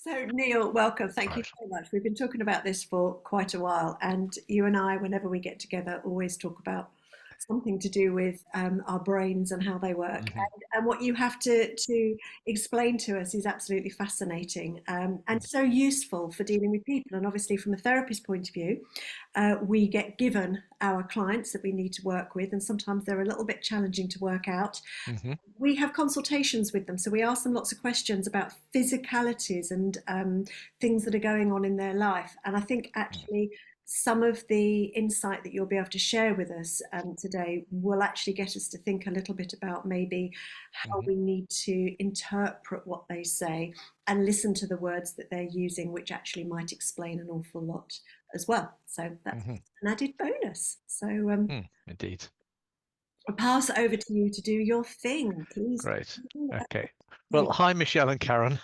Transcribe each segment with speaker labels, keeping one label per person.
Speaker 1: So, Neil, welcome. Thank you
Speaker 2: Right.
Speaker 1: so much. We've been talking about this for quite a while, and you and I, whenever we get together, always talk about something to do with our brains and how they work.
Speaker 2: Hmm.
Speaker 1: And what you have to explain to us is absolutely fascinating and so useful for dealing with people. And obviously, from a therapist point of view, we get given our clients that we need to work with, and sometimes they're a little bit challenging to work out.
Speaker 2: Hmm.
Speaker 1: We have consultations with them, so we ask them lots of questions about physicalities and things that are going on in their life. And I think actually some of the insight that you'll be able to share with us today will actually get us to think a little bit about maybe how
Speaker 2: Hmm.
Speaker 1: we need to interpret what they say and listen to the words that they're using, which actually might explain an awful lot as well. So that's
Speaker 2: Hmm.
Speaker 1: an added bonus. So
Speaker 2: Indeed.
Speaker 1: I'll pass it over to you to do your thing, please.
Speaker 2: Great. Okay.
Speaker 1: Do.
Speaker 2: Well, hi, Michelle and Karen.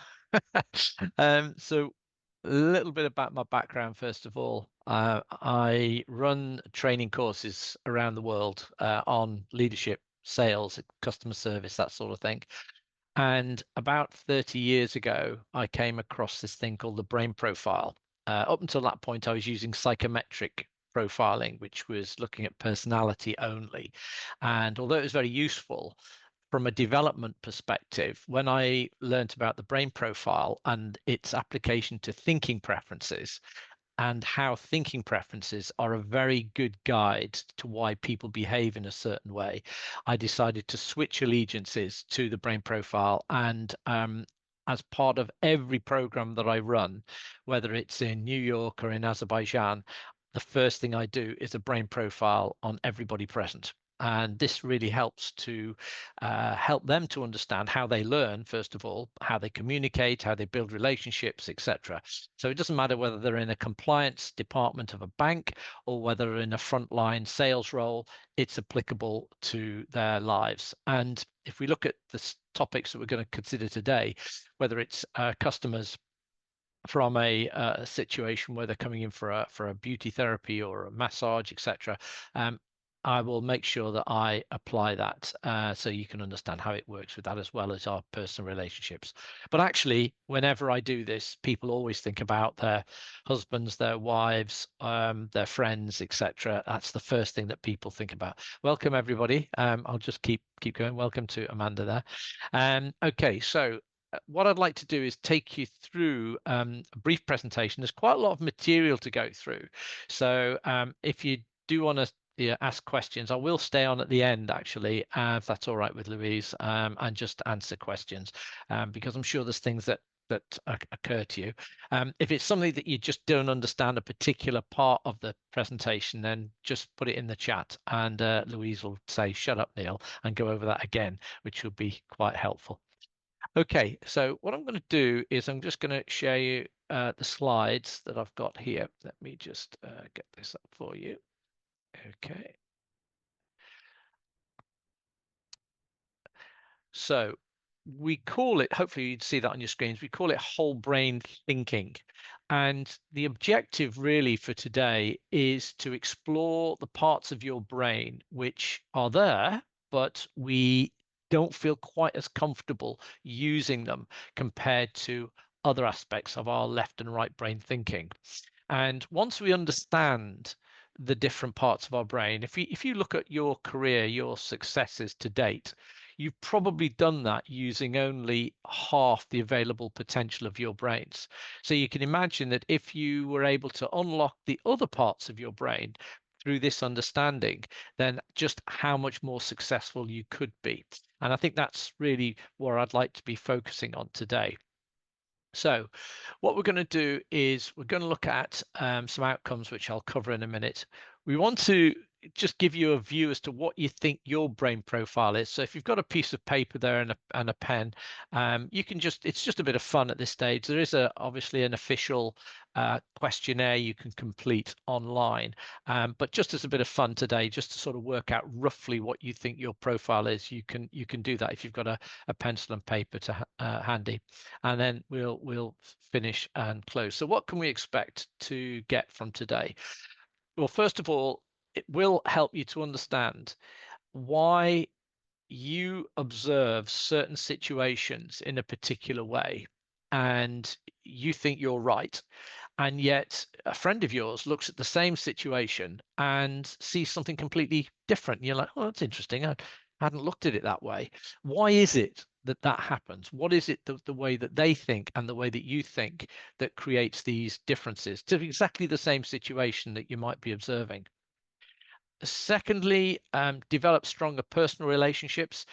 Speaker 2: So a little bit about my background, first of all. I run training courses around the world on leadership, sales, customer service, that sort of thing. And about 30 years ago, I came across this thing called the brain profile. Up until that point, I was using psychometric profiling, which was looking at personality only. And although it was very useful from a development perspective, when I learned about the brain profile and its application to thinking preferences, and how thinking preferences are a very good guide to why people behave in a certain way, I decided to switch allegiances to the brain profile. And as part of every program that I run, whether it's in New York or in Azerbaijan, the first thing I do is a brain profile on everybody present. And this really helps to help them to understand how they learn, first of all, how they communicate, how they build relationships, etc. So it doesn't matter whether they're in a compliance department of a bank or whether they're in a frontline sales role, it's applicable to their lives. And if we look at the topics that we're going to consider today, whether it's customers from a situation where they're coming in for a beauty therapy or a massage, etc. I will make sure that I apply that so you can understand how it works with that as well as our personal relationships. But actually, whenever I do this, people always think about their husbands, their wives, their friends, etc. That's the first thing that people think about. Welcome, everybody. I'll just keep going. Welcome to Amanda there. Okay, so what I'd like to do is take you through a brief presentation. There's quite a lot of material to go through. So if you do want to ask questions, I will stay on at the end, actually, if that's all right with Louise, and just answer questions, because I'm sure there's things that occur to you. If it's something that you just don't understand a particular part of the presentation, then just put it in the chat and Louise will say, shut up, Neil, and go over that again, which will be quite helpful. Okay, so what I'm going to do is I'm just going to share you the slides that I've got here. Let me just get this up for you. Okay, so we call it, hopefully you'd see that on your screens, we call it whole brain thinking. And the objective really for today is to explore the parts of your brain which are there, but we don't feel quite as comfortable using them compared to other aspects of our left and right brain thinking. And once we understand the different parts of our brain, if you look at your career, your successes to date, you've probably done that using only half the available potential of your brains. So you can imagine that if you were able to unlock the other parts of your brain through this understanding, then just how much more successful you could be. And I think that's really where I'd like to be focusing on today. So what we're going to do is we're going to look at some outcomes, which I'll cover in a minute. We want to just give you a view as to what you think your brain profile is. So if you've got a piece of paper there and a pen, you can it's just a bit of fun at this stage. There is obviously an official questionnaire you can complete online. But just as a bit of fun today, just to sort of work out roughly what you think your profile is, you can do that if you've got a pencil and paper to handy, and then we'll finish and close. So what can we expect to get from today? Well, first of all, it will help you to understand why you observe certain situations in a particular way and you think you're right, and yet a friend of yours looks at the same situation and sees something completely different. And you're like, oh, that's interesting. I hadn't looked at it that way. Why is it that that happens? What is it, the way that they think and the way that you think, that creates these differences to exactly the same situation that you might be observing? Secondly, develop stronger personal relationships.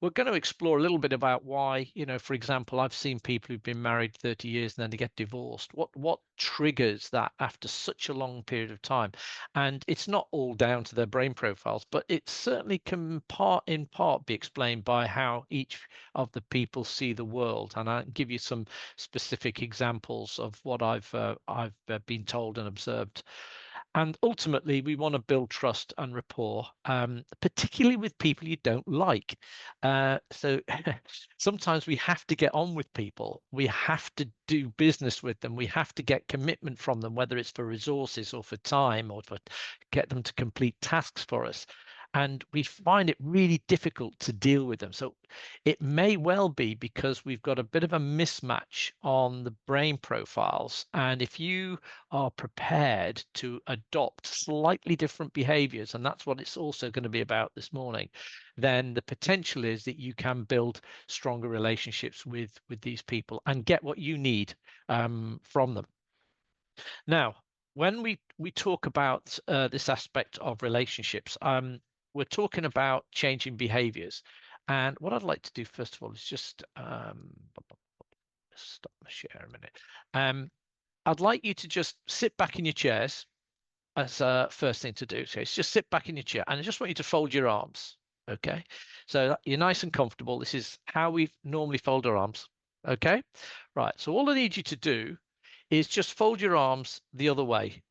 Speaker 2: We're going to explore a little bit about why, for example, I've seen people who've been married 30 years and then they get divorced. What triggers that after such a long period of time? And it's not all down to their brain profiles, but it certainly can in part be explained by how each of the people see the world. And I'll give you some specific examples of what I've been told and observed. And ultimately, we want to build trust and rapport, particularly with people you don't like. So sometimes we have to get on with people. We have to do business with them. We have to get commitment from them, whether it's for resources or for time or for get them to complete tasks for us. And we find it really difficult to deal with them. So it may well be because we've got a bit of a mismatch on the brain profiles. And if you are prepared to adopt slightly different behaviors, and that's what it's also going to be about this morning, then the potential is that you can build stronger relationships with these people and get what you need from them. Now, when we talk about this aspect of relationships, we're talking about changing behaviors. And what I'd like to do first of all is just stop my share a minute. I'd like you to just sit back in your chairs as a first thing to do. So it's just sit back in your chair, and I just want you to fold your arms. Okay, so you're nice and comfortable. This is how we normally fold our arms. Okay, right. So all I need you to do is just fold your arms the other way.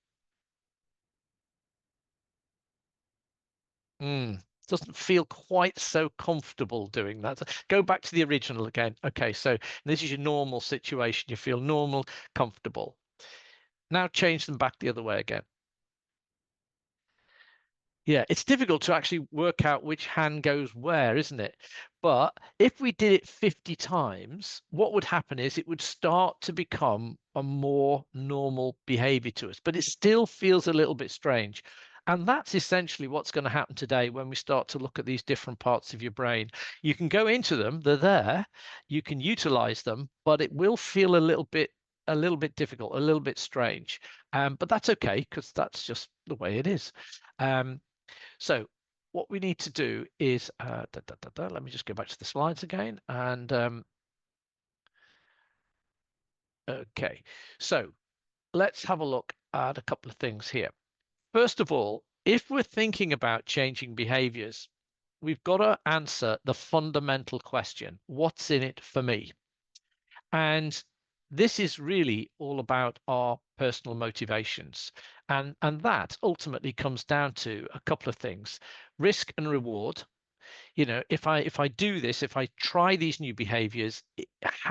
Speaker 2: Doesn't feel quite so comfortable doing that. Go back to the original again. Okay, so this is your normal situation. You feel normal, comfortable. Now change them back the other way again. Yeah, it's difficult to actually work out which hand goes where, isn't it? But if we did it 50 times, what would happen is it would start to become a more normal behavior to us, but it still feels a little bit strange. And that's essentially what's going to happen today when we start to look at these different parts of your brain. You can go into them, they're there, you can utilize them, but it will feel a little bit difficult, a little bit strange. But that's okay, because that's just the way it is. So what we need to do is, let me just go back to the slides again. And okay, so let's have a look at a couple of things here. First of all, if we're thinking about changing behaviors, we've got to answer the fundamental question, what's in it for me? And this is really all about our personal motivations. And that ultimately comes down to a couple of things: risk and reward. If I do this, if I try these new behaviors,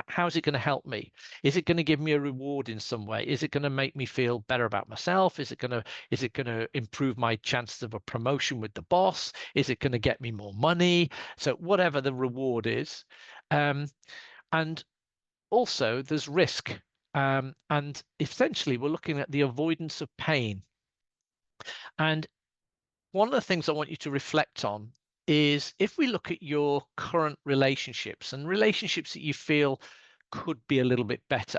Speaker 2: how's it going to help me? Is it going to give me a reward in some way? Is it going to make me feel better about myself? Is it going to improve my chances of a promotion with the boss? Is it going to get me more money? So whatever the reward is. And also there's risk. And essentially we're looking at the avoidance of pain. And one of the things I want you to reflect on is, if we look at your current relationships and relationships that you feel could be a little bit better,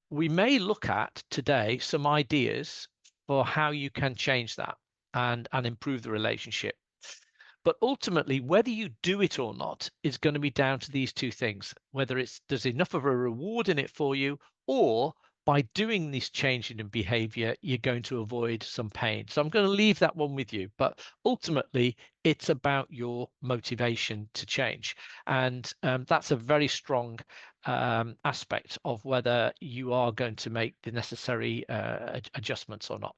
Speaker 2: we may look at today some ideas for how you can change that and improve the relationship. But ultimately, whether you do it or not is going to be down to these two things: whether there's enough of a reward in it for you, or by doing this change in behavior, you're going to avoid some pain. So I'm going to leave that one with you. But ultimately, it's about your motivation to change. And that's a very strong aspect of whether you are going to make the necessary adjustments or not.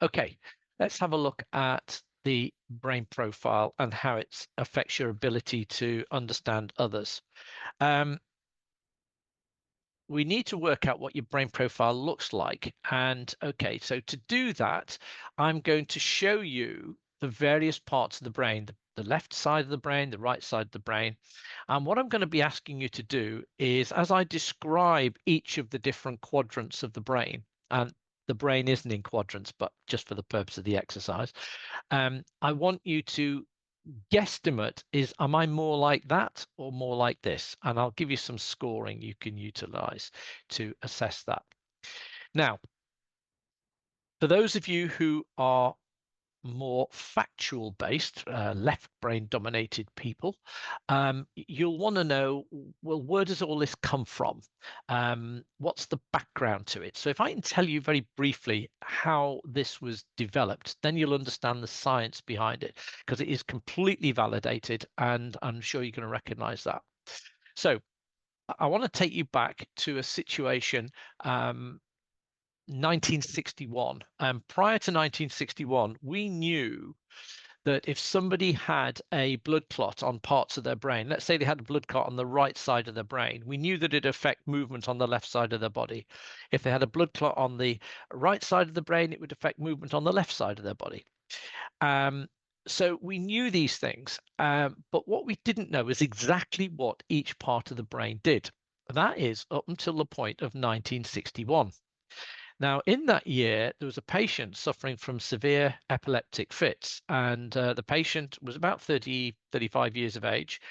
Speaker 2: Okay, let's have a look at the brain profile and how it affects your ability to understand others. We need to work out what your brain profile looks like. And okay, so to do that, I'm going to show you the various parts of the brain, the left side of the brain, the right side of the brain. And what I'm going to be asking you to do is, as I describe each of the different quadrants of the brain, and the brain isn't in quadrants, but just for the purpose of the exercise, I want you to guesstimate is, am I more like that or more like this? And I'll give you some scoring you can utilize to assess that. Now, for those of you who are more factual based, left brain dominated people, you'll want to know, well, where does all this come from? What's the background to it? So if I can tell you very briefly how this was developed, then you'll understand the science behind it, because it is completely validated, and I'm sure you're going to recognize that. So I want to take you back to a situation, 1961. Prior to 1961, we knew that if somebody had a blood clot on parts of their brain, let's say they had a blood clot on the right side of their brain, we knew that it'd affect movement on the left side of their body. If they had a blood clot on the right side of the brain, it would affect movement on the left side of their body. So we knew these things, but what we didn't know is exactly what each part of the brain did. That is up until the point of 1961. Now, in that year, there was a patient suffering from severe epileptic fits, and the patient was about 30, 35 years of age,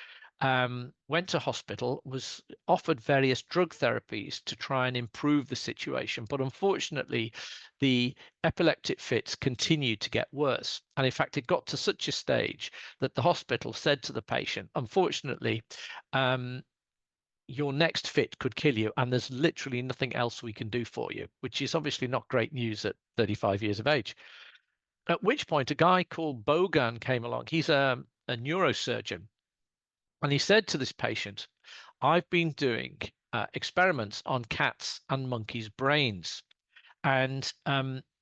Speaker 2: went to hospital, was offered various drug therapies to try and improve the situation. But unfortunately, the epileptic fits continued to get worse. And in fact, it got to such a stage that the hospital said to the patient, unfortunately, your next fit could kill you, and there's literally nothing else we can do for you, which is obviously not great news at 35 years of age. At which point, a guy called Bogan came along. He's a neurosurgeon, and he said to this patient, I've been doing experiments on cats and monkeys' brains. And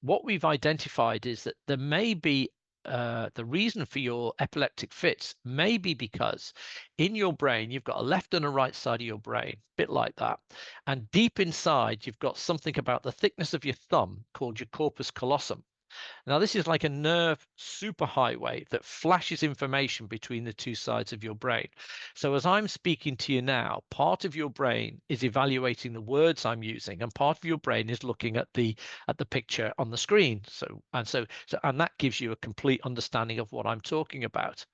Speaker 2: what we've identified is that there may be the reason for your epileptic fits may be because in your brain, you've got a left and a right side of your brain, a bit like that. And deep inside, you've got something about the thickness of your thumb called your corpus callosum. Now, this is like a nerve superhighway that flashes information between the two sides of your brain. So as I'm speaking to you now, part of your brain is evaluating the words I'm using, and part of your brain is looking at the picture on the screen. And that gives you a complete understanding of what I'm talking about.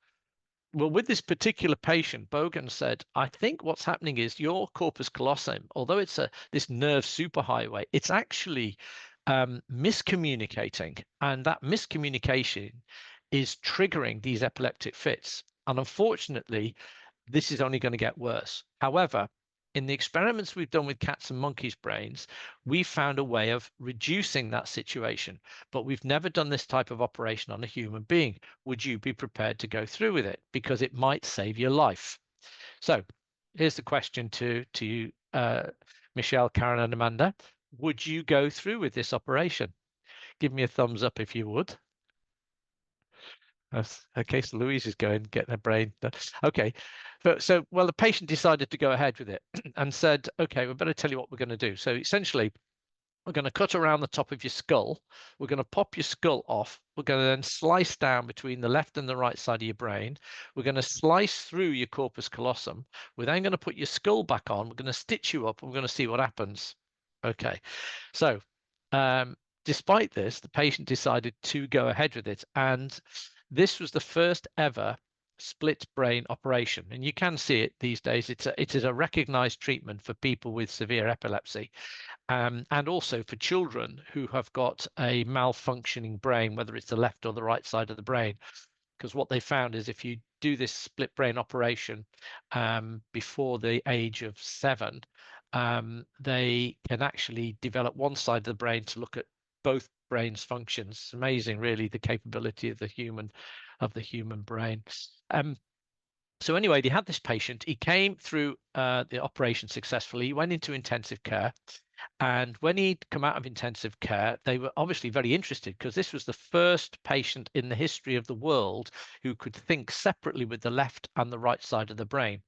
Speaker 2: Well, with this particular patient, Bogan said, I think what's happening is your corpus callosum, although it's this nerve superhighway, it's actually miscommunicating, and that miscommunication is triggering these epileptic fits. And unfortunately, this is only going to get worse. However, in the experiments we've done with cats and monkeys' brains, we found a way of reducing that situation, but we've never done this type of operation on a human being. Would you be prepared to go through with it? Because it might save your life. So here's the question to you, Michelle, Karen, and Amanda. Would you go through with this operation? Give me a thumbs up if you would. Okay, so Louise is going, getting her brain done. Okay, so well, the patient decided to go ahead with it and said, okay, we better tell you what we're going to do. So essentially, we're going to cut around the top of your skull. We're going to pop your skull off. We're going to then slice down between the left and the right side of your brain. We're going to slice through your corpus callosum. We're then going to put your skull back on. We're going to stitch you up, and we're going to see what happens. Okay, so despite this, the patient decided to go ahead with it, and this was the first ever split brain operation. And you can see it these days. It is a recognized treatment for people with severe epilepsy, and also for children who have got a malfunctioning brain, whether it's the left or the right side of the brain. Because what they found is if you do this split brain operation before the age of 7, they can actually develop one side of the brain to look at both brains' functions. It's amazing, really, the capability of the human brain. So anyway, they had this patient. He came through the operation successfully. He went into intensive care. And when he'd come out of intensive care, they were obviously very interested, because this was the first patient in the history of the world who could think separately with the left and the right side of the brain.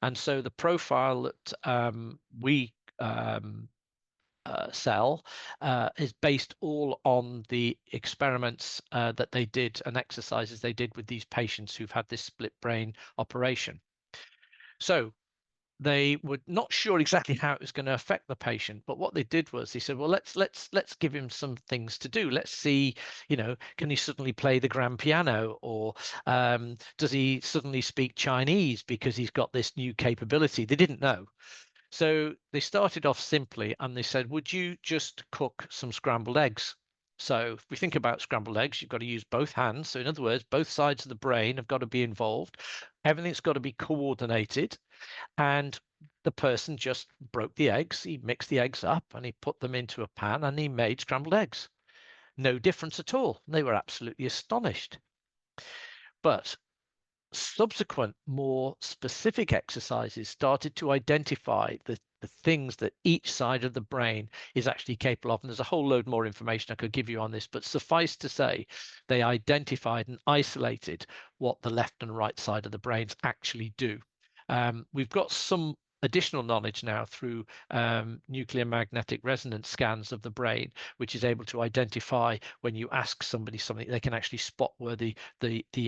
Speaker 2: And so the profile that we cell is based all on the experiments that they did and exercises they did with these patients who've had this split brain operation. So they were not sure exactly how it was going to affect the patient, but what they did was they said, well, let's give him some things to do. Let's see, can he suddenly play the grand piano, or does he suddenly speak Chinese because he's got this new capability? They didn't know. So they started off simply and they said, would you just cook some scrambled eggs? So if we think about scrambled eggs, you've got to use both hands. So in other words, both sides of the brain have got to be involved. Everything's got to be coordinated. And the person just broke the eggs. He mixed the eggs up and he put them into a pan and he made scrambled eggs. No difference at all. They were absolutely astonished. But subsequent, more specific exercises started to identify the things that each side of the brain is actually capable of. And there's a whole load more information I could give you on this, but suffice to say, they identified and isolated what the left and right side of the brains actually do. We've got some additional knowledge now through nuclear magnetic resonance scans of the brain, which is able to identify when you ask somebody something, they can actually spot where the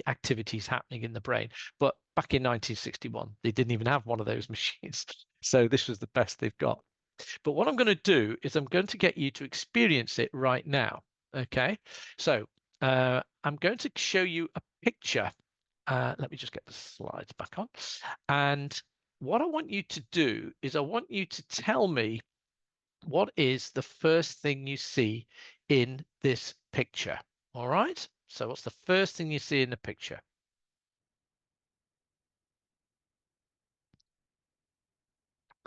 Speaker 2: activity is happening in the brain. But back in 1961, they didn't even have one of those machines. So this was the best they've got. But what I'm going to do is I'm going to get you to experience it right now. Okay, so I'm going to show you a picture. Let me just get the slides back on. And what I want you to do is I want you to tell me what is the first thing you see in this picture. All right. So what's the first thing you see in the picture?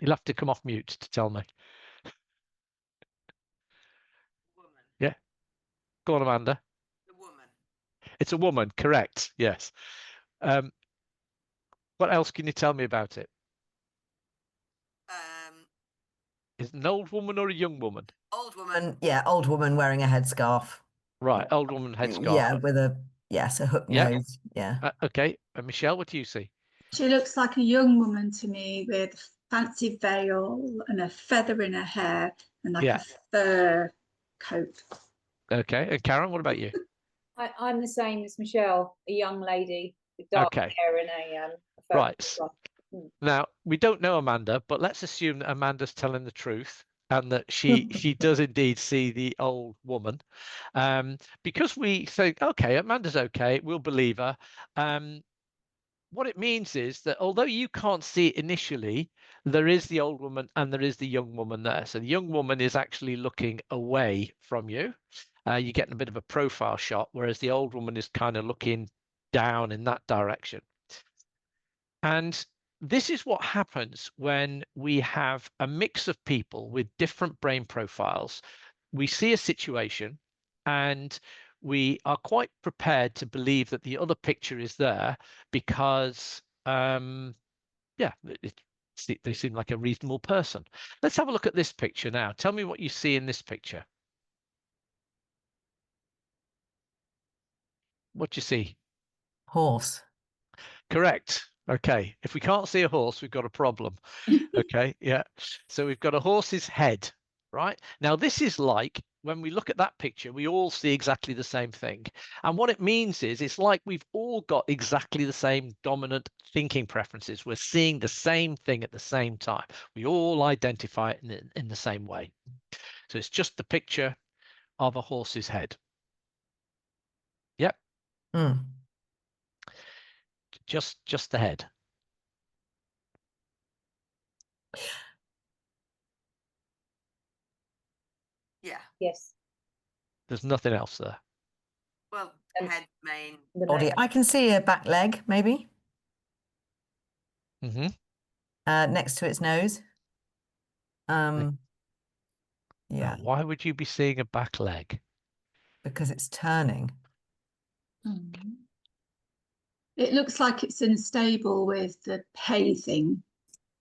Speaker 2: You'll have to come off mute to tell me.
Speaker 3: Woman.
Speaker 2: Yeah. Go on, Amanda.
Speaker 3: The woman.
Speaker 2: It's a woman. Correct. Yes. What else can you tell me about it? Is it an old woman or a young woman?
Speaker 3: Old woman. Yeah, old woman wearing a headscarf.
Speaker 2: Right. Old woman headscarf.
Speaker 3: Yeah, with a hook nose. Yeah.
Speaker 2: Okay. And Michelle, what do you see?
Speaker 4: She looks like a young woman to me with a fancy veil and a feather in her hair and like a fur coat.
Speaker 2: Okay. And Karen, what about you?
Speaker 5: I'm the same as Michelle, a young lady with dark hair and a
Speaker 2: right. Now, we don't know Amanda, but let's assume that Amanda's telling the truth and that she does indeed see the old woman. Because we think, okay, Amanda's okay, we'll believe her. What it means is that although you can't see it initially, there is the old woman and there is the young woman there. So the young woman is actually looking away from you. You're getting a bit of a profile shot, whereas the old woman is kind of looking down in that direction. And this is what happens when we have a mix of people with different brain profiles. We see a situation and we are quite prepared to believe that the other picture is there because, they seem like a reasonable person. Let's have a look at this picture now. Tell me what you see in this picture. What do you see?
Speaker 3: Horse.
Speaker 2: Correct. Okay. If we can't see a horse, we've got a problem. Okay. Yeah. So we've got a horse's head, right? Now, this is like when we look at that picture, we all see exactly the same thing. And what it means is it's like we've all got exactly the same dominant thinking preferences. We're seeing the same thing at the same time. We all identify it in the same way. So it's just the picture of a horse's head. Yep.
Speaker 3: Mm.
Speaker 2: Just the head.
Speaker 3: Yeah.
Speaker 5: Yes.
Speaker 2: There's nothing else there.
Speaker 3: Well, head, mane,
Speaker 5: body.
Speaker 3: I can see a back leg, maybe.
Speaker 2: Mm-hmm.
Speaker 3: Next to its nose. Yeah.
Speaker 2: Now, why would you be seeing a back leg?
Speaker 3: Because it's turning.
Speaker 4: It looks like it's in a stable with the hay thing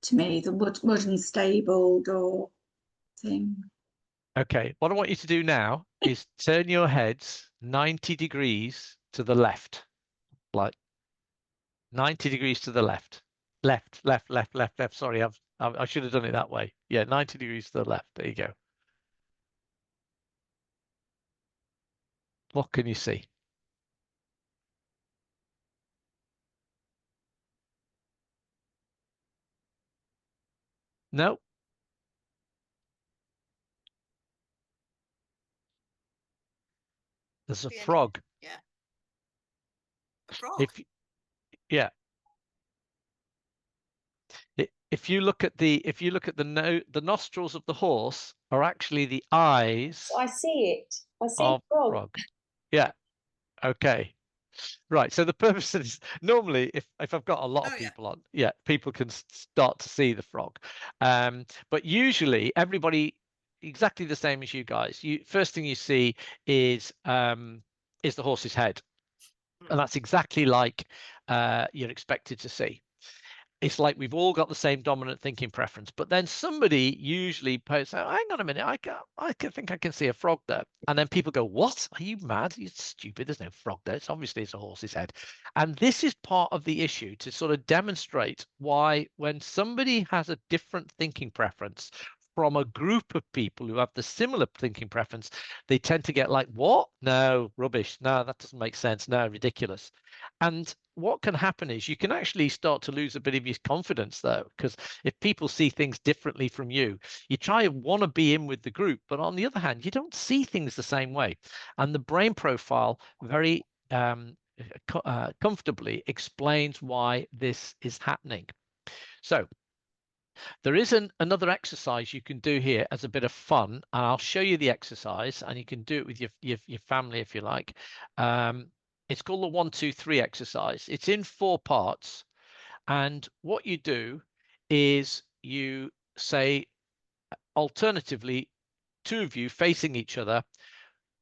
Speaker 4: to me, the wooden stable door thing.
Speaker 2: Okay, what I want you to do now is turn your heads 90 degrees to the left, like 90 degrees to the left. Left. Sorry, I should have done it that way. Yeah, 90 degrees to the left. There you go. What can you see? No. There's a frog.
Speaker 3: Yeah. A frog.
Speaker 2: Yeah. If you look at the the nostrils of the horse are actually the eyes.
Speaker 5: I see it. I see
Speaker 2: of
Speaker 5: frog.
Speaker 2: Yeah. Okay. Right. So the purpose is normally if I've got a lot of people on, people can start to see the frog. But usually everybody exactly the same as you guys. First thing you see is the horse's head, and that's exactly like you're expected to see. It's like we've all got the same dominant thinking preference, but then somebody usually posts, oh, hang on a minute, I think I can see a frog there. And then people go, what? Are you mad? You're stupid. There's no frog there. It's a horse's head. And this is part of the issue to sort of demonstrate why when somebody has a different thinking preference from a group of people who have the similar thinking preference, they tend to get like, what? No, rubbish. No, that doesn't make sense. No, ridiculous. And what can happen is you can actually start to lose a bit of your confidence, though, because if people see things differently from you, you try and want to be in with the group, but on the other hand, you don't see things the same way. And the brain profile very comfortably explains why this is happening. So there is another exercise you can do here as a bit of fun, and I'll show you the exercise, and you can do it with your family if you like. It's called the 1, 2, 3 exercise. It's in 4 parts, and what you do is you say alternatively 2 of you facing each other.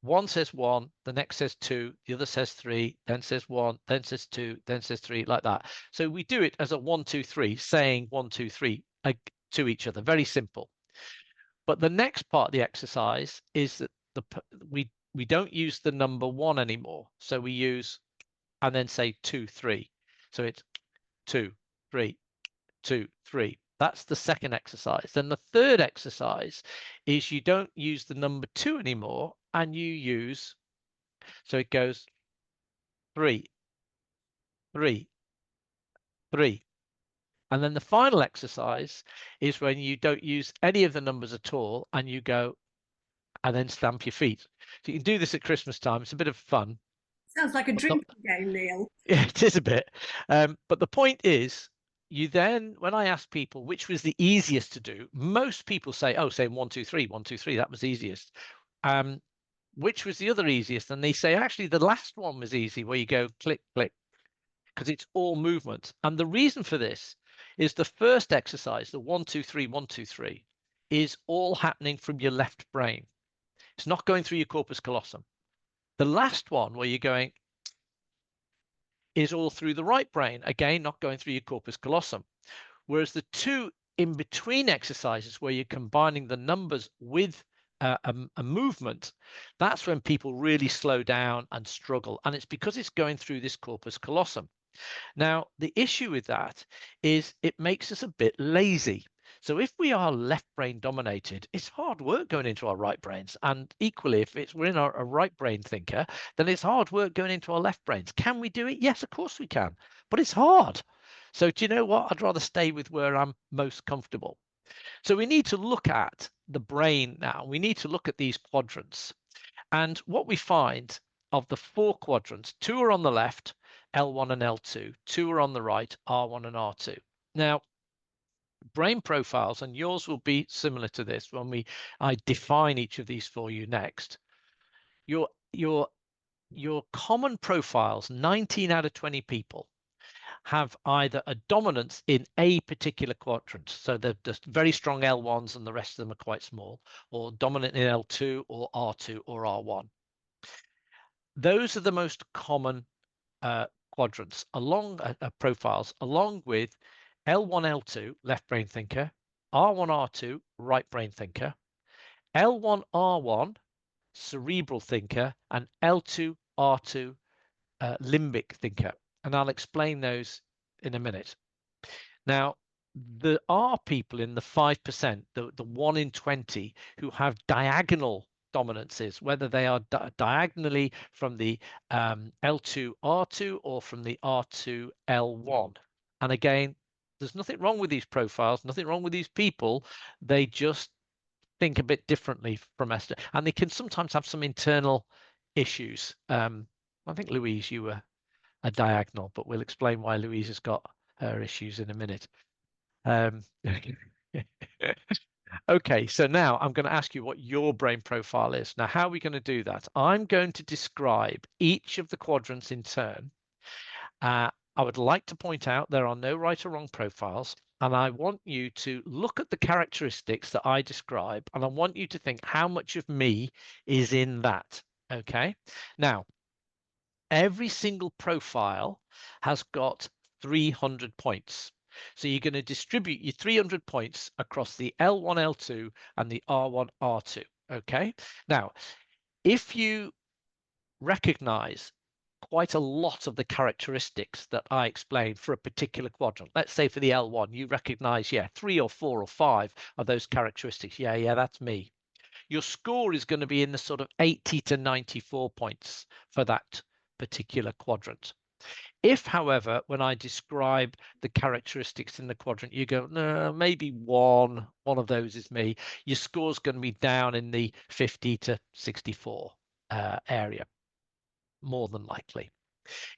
Speaker 2: One says 1, the next says 2, the other says 3, then says 1, then says 2, then says 3, like that. So we do it as a 1, 2, 3, saying 1, 2, 3 to each other. Very simple. But the next part of the exercise is that we don't use the number 1 anymore. So we use and then say 2, 3. So it's 2, 3, 2, 3. That's the second exercise. Then the third exercise is you don't use the number 2 anymore, and you use, so it goes 3, 3, 3. And then the final exercise is when you don't use any of the numbers at all, and you go and then stamp your feet. So you can do this at Christmas time. It's a bit of fun.
Speaker 1: Sounds like a drinking game, Neil.
Speaker 2: Yeah, it is a bit. But the point is, you then, when I ask people which was the easiest to do, most people say, oh, say 1, 2, 3, 1, 2, 3, that was easiest. Which was the other easiest? And they say, actually, the last one was easy, where you go click, click, because it's all movement. And the reason for this is the first exercise, the 1, 2, 3, 1, 2, 3, is all happening from your left brain. It's not going through your corpus callosum. The last one, where you're going, is all through the right brain, again, not going through your corpus callosum. Whereas the 2 in between exercises, where you're combining the numbers with a movement, that's when people really slow down and struggle. And it's because it's going through this corpus callosum. Now, the issue with that is it makes us a bit lazy. So if we are left brain dominated, it's hard work going into our right brains. And equally, if we're in a right brain thinker, then it's hard work going into our left brains. Can we do it? Yes, of course we can, but it's hard. So do you know what? I'd rather stay with where I'm most comfortable. So we need to look at the brain now. We need to look at these quadrants. And what we find of the 4 quadrants, 2 are on the left, L1 and L2, 2 are on the right, R1 and R2. Now, brain profiles, and yours will be similar to this when I define each of these for you next. Your common profiles, 19 out of 20 people, have either a dominance in a particular quadrant, so they're just very strong L1s and the rest of them are quite small, or dominant in L2 or R2 or R1. Those are the most common quadrants along profiles, along with L1, L2, left brain thinker, R1, R2, right brain thinker, L1, R1, cerebral thinker, and L2, R2, limbic thinker. And I'll explain those in a minute. Now, there are people in the 5%, the 1 in 20, who have diagonal dominances, whether they are diagonally from the L2 R2 or from the R2 L1. And again, there's nothing wrong with these profiles, nothing wrong with these people. They just think a bit differently from Esther, and they can sometimes have some internal issues. I think Louise, you were a diagonal, but we'll explain why Louise has got her issues in a minute. Okay, so now I'm going to ask you what your brain profile is. Now, how are we going to do that? I'm going to describe each of the quadrants in turn. I would like to point out there are no right or wrong profiles, and I want you to look at the characteristics that I describe, and I want you to think how much of me is in that. Okay, now every single profile has got 300 points. So you're going to distribute your 300 points across the L1, L2 and the R1, R2. Okay. Now, if you recognize quite a lot of the characteristics that I explained for a particular quadrant, let's say for the L1, you recognize, yeah, 3 or 4 or 5 of those characteristics. Yeah, that's me. Your score is going to be in the sort of 80 to 94 points for that particular quadrant. If, however, when I describe the characteristics in the quadrant, you go, no, maybe one of those is me, your score's going to be down in the 50 to 64 area, more than likely.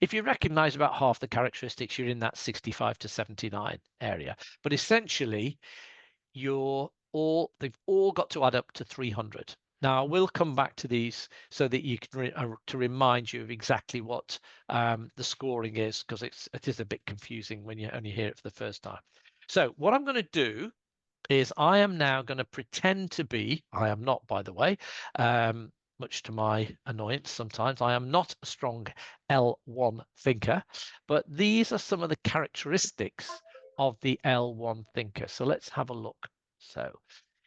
Speaker 2: If you recognize about half the characteristics, you're in that 65 to 79 area. But essentially, they've all got to add up to 300. Now, I will come back to these so that you can to remind you of exactly what the scoring is, because it is a bit confusing when you only hear it for the first time. So what I'm going to do is I am now going to pretend to be, I am not, by the way, much to my annoyance sometimes, I am not a strong L1 thinker, but these are some of the characteristics of the L1 thinker. So let's have a look. So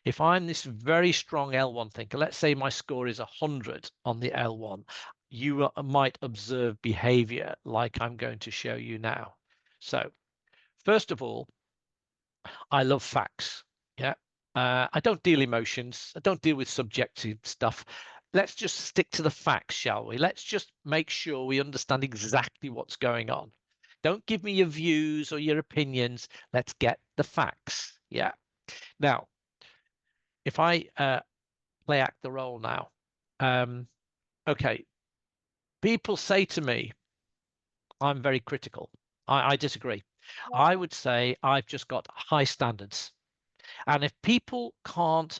Speaker 2: if I'm this very strong L1 thinker, let's say my score is 100 on the L1, you might observe behavior like I'm going to show you now. So first of all, I love facts. Yeah. I don't deal emotions. I don't deal with subjective stuff. Let's just stick to the facts, shall we? Let's just make sure we understand exactly what's going on. Don't give me your views or your opinions. Let's get the facts. Yeah. Now, if I play act the role now, okay, people say to me, I'm very critical. I disagree. I would say I've just got high standards. And if people can't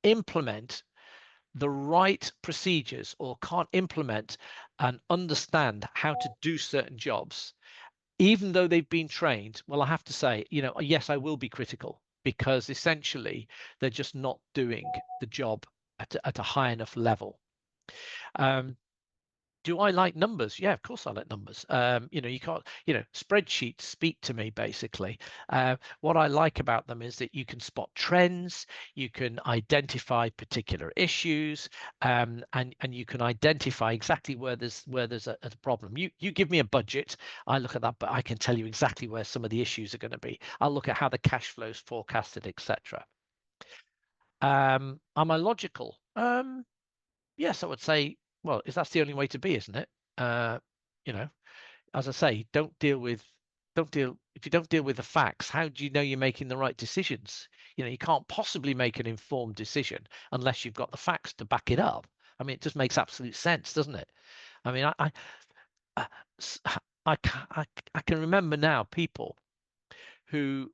Speaker 2: implement the right procedures or can't implement and understand how to do certain jobs, even though they've been trained, well, I have to say, yes, I will be critical, because essentially they're just not doing the job at a high enough level. Do I like numbers? Yeah, of course I like numbers. You can't, spreadsheets speak to me, basically. What I like about them is that you can spot trends, you can identify particular issues, and you can identify exactly where there's a problem. You give me a budget, I look at that, but I can tell you exactly where some of the issues are going to be. I'll look at how the cash flow is forecasted, etc. Am I logical? Yes, I would say, well, that's the only way to be, isn't it? As I say, if you don't deal with the facts, how do you know you're making the right decisions? You can't possibly make an informed decision unless you've got the facts to back it up. I mean, it just makes absolute sense, doesn't it? I mean, I can remember now people who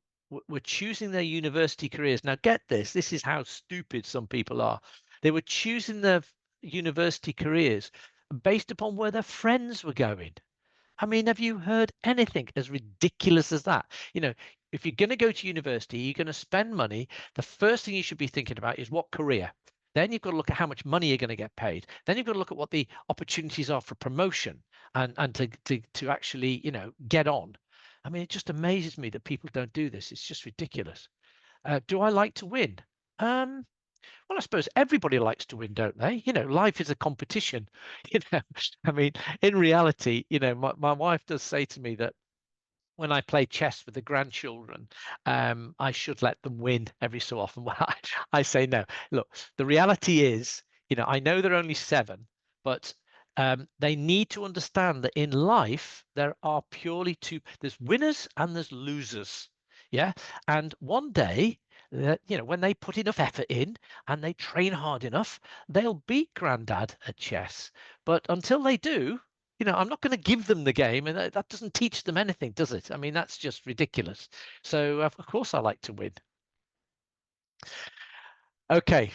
Speaker 2: were choosing their university careers. Now, get this. This is how stupid some people are. They were choosing their university careers based upon where their friends were going. I mean, have you heard anything as ridiculous as that? If you're going to go to university, you're going to spend money. The first thing you should be thinking about is what career. Then you've got to look at how much money you're going to get paid. Then you've got to look at what the opportunities are for promotion and to actually, get on. I mean, it just amazes me that people don't do this. It's just ridiculous. Do I like to win? Well, I suppose everybody likes to win, don't they? Life is a competition. I mean, in reality, my wife does say to me that when I play chess with the grandchildren, I should let them win every so often. Well, I say no. Look, the reality is, I know they're only 7, but they need to understand that in life there are purely there's winners and there's losers. Yeah. And one day, when they put enough effort in and they train hard enough, they'll beat Grandad at chess. But until they do, I'm not going to give them the game, and that doesn't teach them anything, does it? I mean, that's just ridiculous. So of course I like to win. Okay,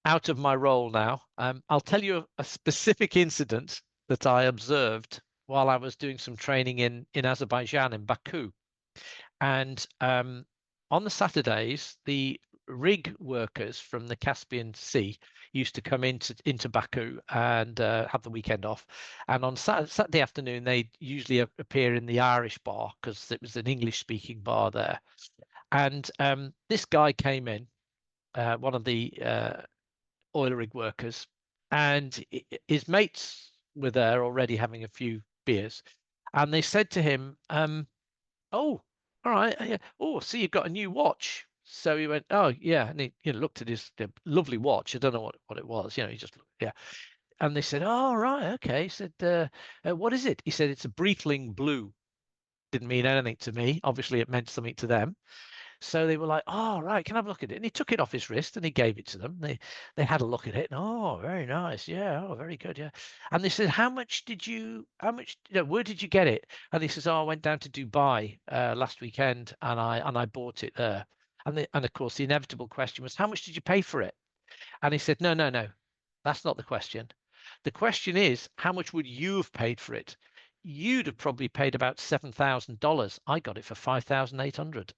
Speaker 2: out of my role now. I'll tell you a specific incident that I observed while I was doing some training in Azerbaijan, in Baku. And on the Saturdays, the rig workers from the Caspian Sea used to come into Baku and have the weekend off. And on Saturday afternoon, they usually appear in the Irish bar, because it was an English-speaking bar there. And this guy came in, one of the oil rig workers, and his mates were there already having a few beers, and they said to him, "Oh, all right, oh, see, you've got a new watch." So he went, "Oh, yeah," and he looked at his lovely watch. I don't know what it was. He just looked, yeah. And they said, "Oh, right, okay." He said, "What is it?" He said, "It's a Breitling Blue." Didn't mean anything to me. Obviously, it meant something to them. So they were like, "Oh, right, can I have a look at it?" And he took it off his wrist and he gave it to them. They had a look at it. And, "Oh, very nice. Yeah. Oh, very good. Yeah." And they said, "How much, where did you get it?" And he says, "Oh, I went down to Dubai last weekend and I bought it there." And of course, the inevitable question was, "How much did you pay for it?" And he said, No, that's not the question. The question is, how much would you have paid for it? You'd have probably paid about $7,000. I got it for 5,800.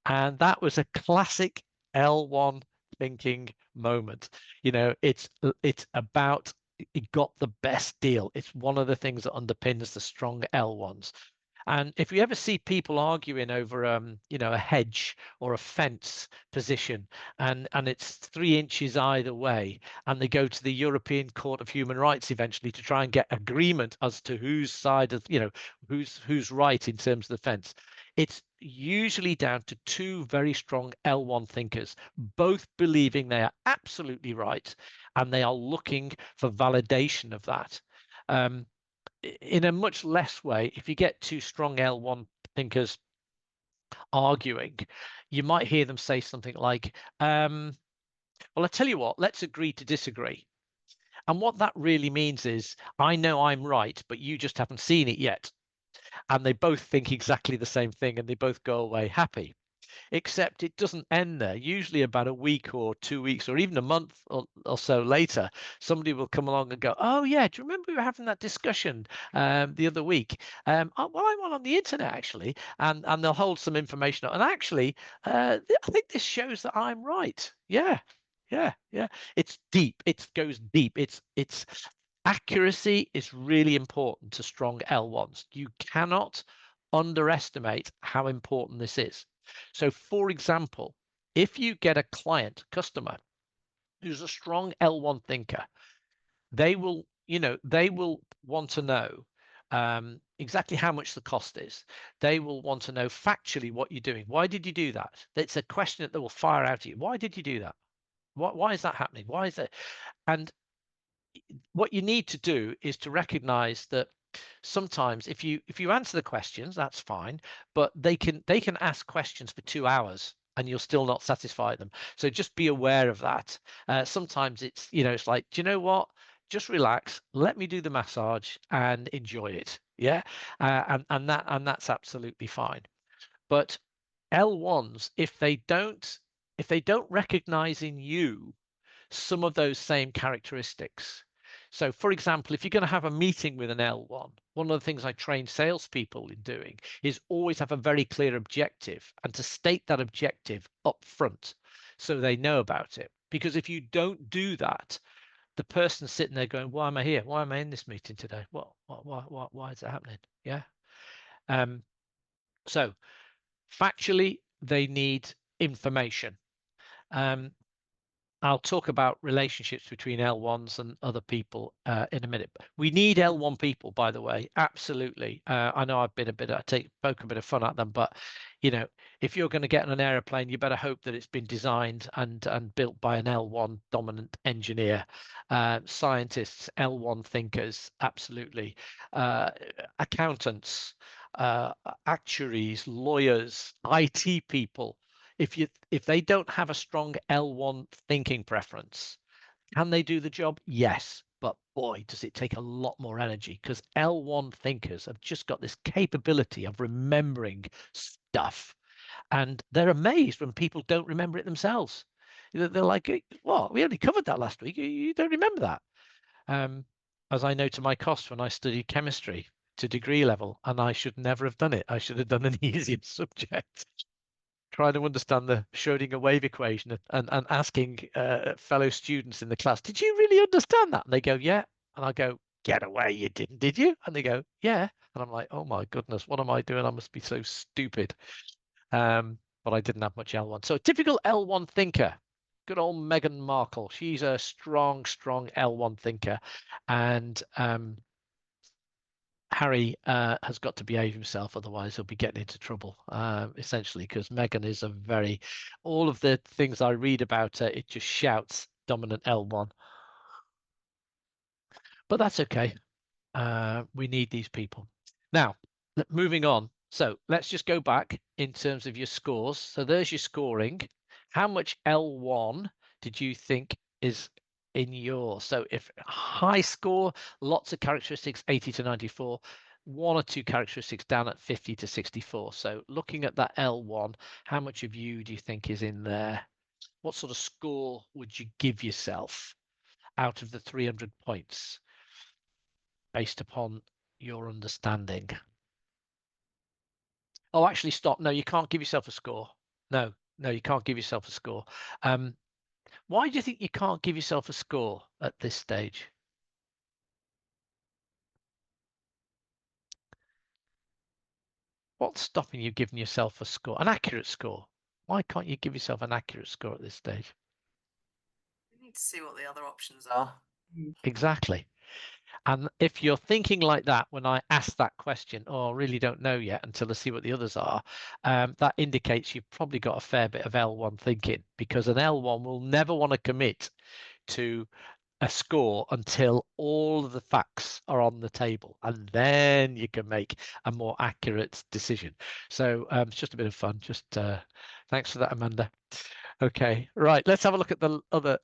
Speaker 2: And that was a classic L1 thinking moment. It's about, it got the best deal. It's one of the things that underpins the strong L1s. And if you ever see people arguing over, a hedge or a fence position, and it's 3 inches either way, and they go to the European Court of Human Rights eventually to try and get agreement as to whose side of, who's right in terms of the fence, it's usually down to 2 very strong L1 thinkers, both believing they are absolutely right, and they are looking for validation of that. In a much less way, if you get 2 strong L1 thinkers arguing, you might hear them say something like, "Well, I tell you what, let's agree to disagree." And what that really means is, I know I'm right, but you just haven't seen it yet. And they both think exactly the same thing, and they both go away happy. Except it doesn't end there. Usually about a week or 2 weeks or even a month or so later, somebody will come along and go, "Oh, yeah, do you remember we were having that discussion the other week? Well, I went on the internet, actually," and they'll hold some information up. And actually, I think this shows that I'm right. Yeah. It's deep. It goes deep. It's accuracy is really important to strong L1s. You cannot underestimate how important this is. So, for example, if you get a customer who's a strong L1 thinker, they will want to know exactly how much the cost is. They will want to know factually what you're doing. Why did you do that? It's a question that they will fire out at you. Why did you do that? Why is that happening? Why is it? And what you need to do is to recognize that sometimes if you answer the questions, that's fine, but they can ask questions for 2 hours and you'll still not satisfy them. So just be aware of that. Sometimes it's it's like, do you know what, just relax, let me do the massage and enjoy it. Yeah. And that's absolutely fine. But L1s, if they don't recognize in you some of those same characteristics. So, for example, if you're going to have a meeting with an L1, one of the things I train salespeople in doing is always have a very clear objective and to state that objective up front so they know about it. Because if you don't do that, the person sitting there going, "Why am I here? Why am I in this meeting today? Why is it happening?" Yeah. So factually, they need information. I'll talk about relationships between L1s and other people in a minute. We need L1 people, by the way, absolutely. I know I've been poke a bit of fun at them, but you know, if you're going to get on an aeroplane, you better hope that it's been designed and built by an L1 dominant engineer. Scientists, L1 thinkers, absolutely. Accountants, actuaries, lawyers, IT people. If they don't have a strong L1 thinking preference, can they do the job? Yes, but boy, does it take a lot more energy, because L1 thinkers have just got this capability of remembering stuff, and they're amazed when people don't remember it themselves. They're like, "What? We only covered that last week. You don't remember that?" As I know to my cost when I studied chemistry to degree level, and I should never have done it. I should have done an easier subject. Trying to understand the Schrodinger wave equation and asking fellow students in the class, did you really understand that? And they go, yeah. And I go, get away, you didn't, did you? And they go, yeah. And I'm like, oh my goodness, what am I doing? I must be so stupid. But I didn't have much L1. So a typical L1 thinker, good old Meghan Markle. She's a strong L1 thinker. And Harry has got to behave himself, otherwise he'll be getting into trouble, essentially, because Meghan is all of the things I read about her, it just shouts dominant L1. But that's okay. We need these people. Now, moving on. So let's just go back in terms of your scores. So there's your scoring. How much L1 did you think is in yours? So if high score, lots of characteristics, 80 to 94, one or two characteristics down at 50 to 64. So looking at that L1, how much of you do you think is in there? What sort of score would you give yourself out of the 300 points based upon your understanding? Oh, actually, stop. No, you can't give yourself a score. No, you can't give yourself a score. Why do you think you can't give yourself a score at this stage? What's stopping you giving yourself a score, an accurate score? Why can't you give yourself an accurate score at this stage?
Speaker 3: We need to see what the other options are.
Speaker 2: Exactly. And if you're thinking like that when I ask that question, oh, I really don't know yet until I see what the others are, that indicates you've probably got a fair bit of L1 thinking, because an L1 will never want to commit to a score until all of the facts are on the table, and then you can make a more accurate decision. So it's just a bit of fun. Just thanks for that, Amanda. Okay, right, let's have a look at the other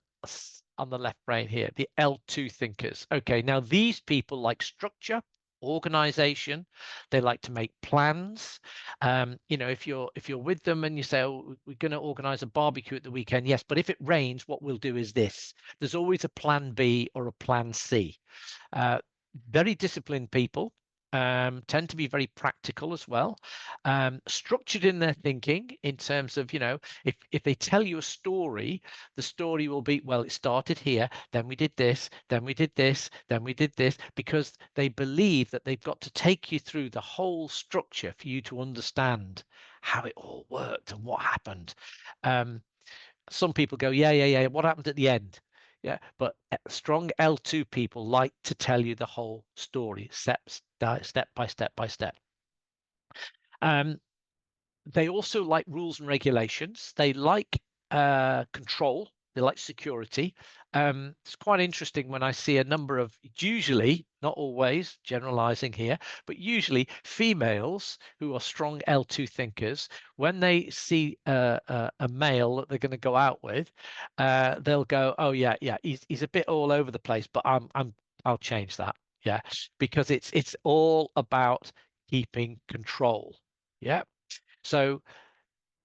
Speaker 2: on the left brain here, the L2 thinkers. Okay, now these people like structure, organization, they like to make plans. You know, if you're with them and you say, oh, we're going to organize a barbecue at the weekend, yes, but if it rains, what we'll do is this. There's always a plan B or a plan C. Very disciplined people. Tend to be very practical as well, structured in their thinking, in terms of, you know, if they tell you a story, the story will be, well, it started here, then we did this, then we did this, then we did this, because they believe that they've got to take you through the whole structure for you to understand how it all worked and what happened. Some people go, yeah, what happened at the end? Yeah, but strong L2 people like to tell you the whole story, step by step. They also like rules and regulations. They like control. They like security. It's quite interesting when I see a number of, usually, not always, generalizing here, but usually females who are strong L2 thinkers, when they see a male that they're going to go out with, they'll go, oh yeah, he's a bit all over the place, but I'll change that. Yeah, because it's all about keeping control. Yeah. So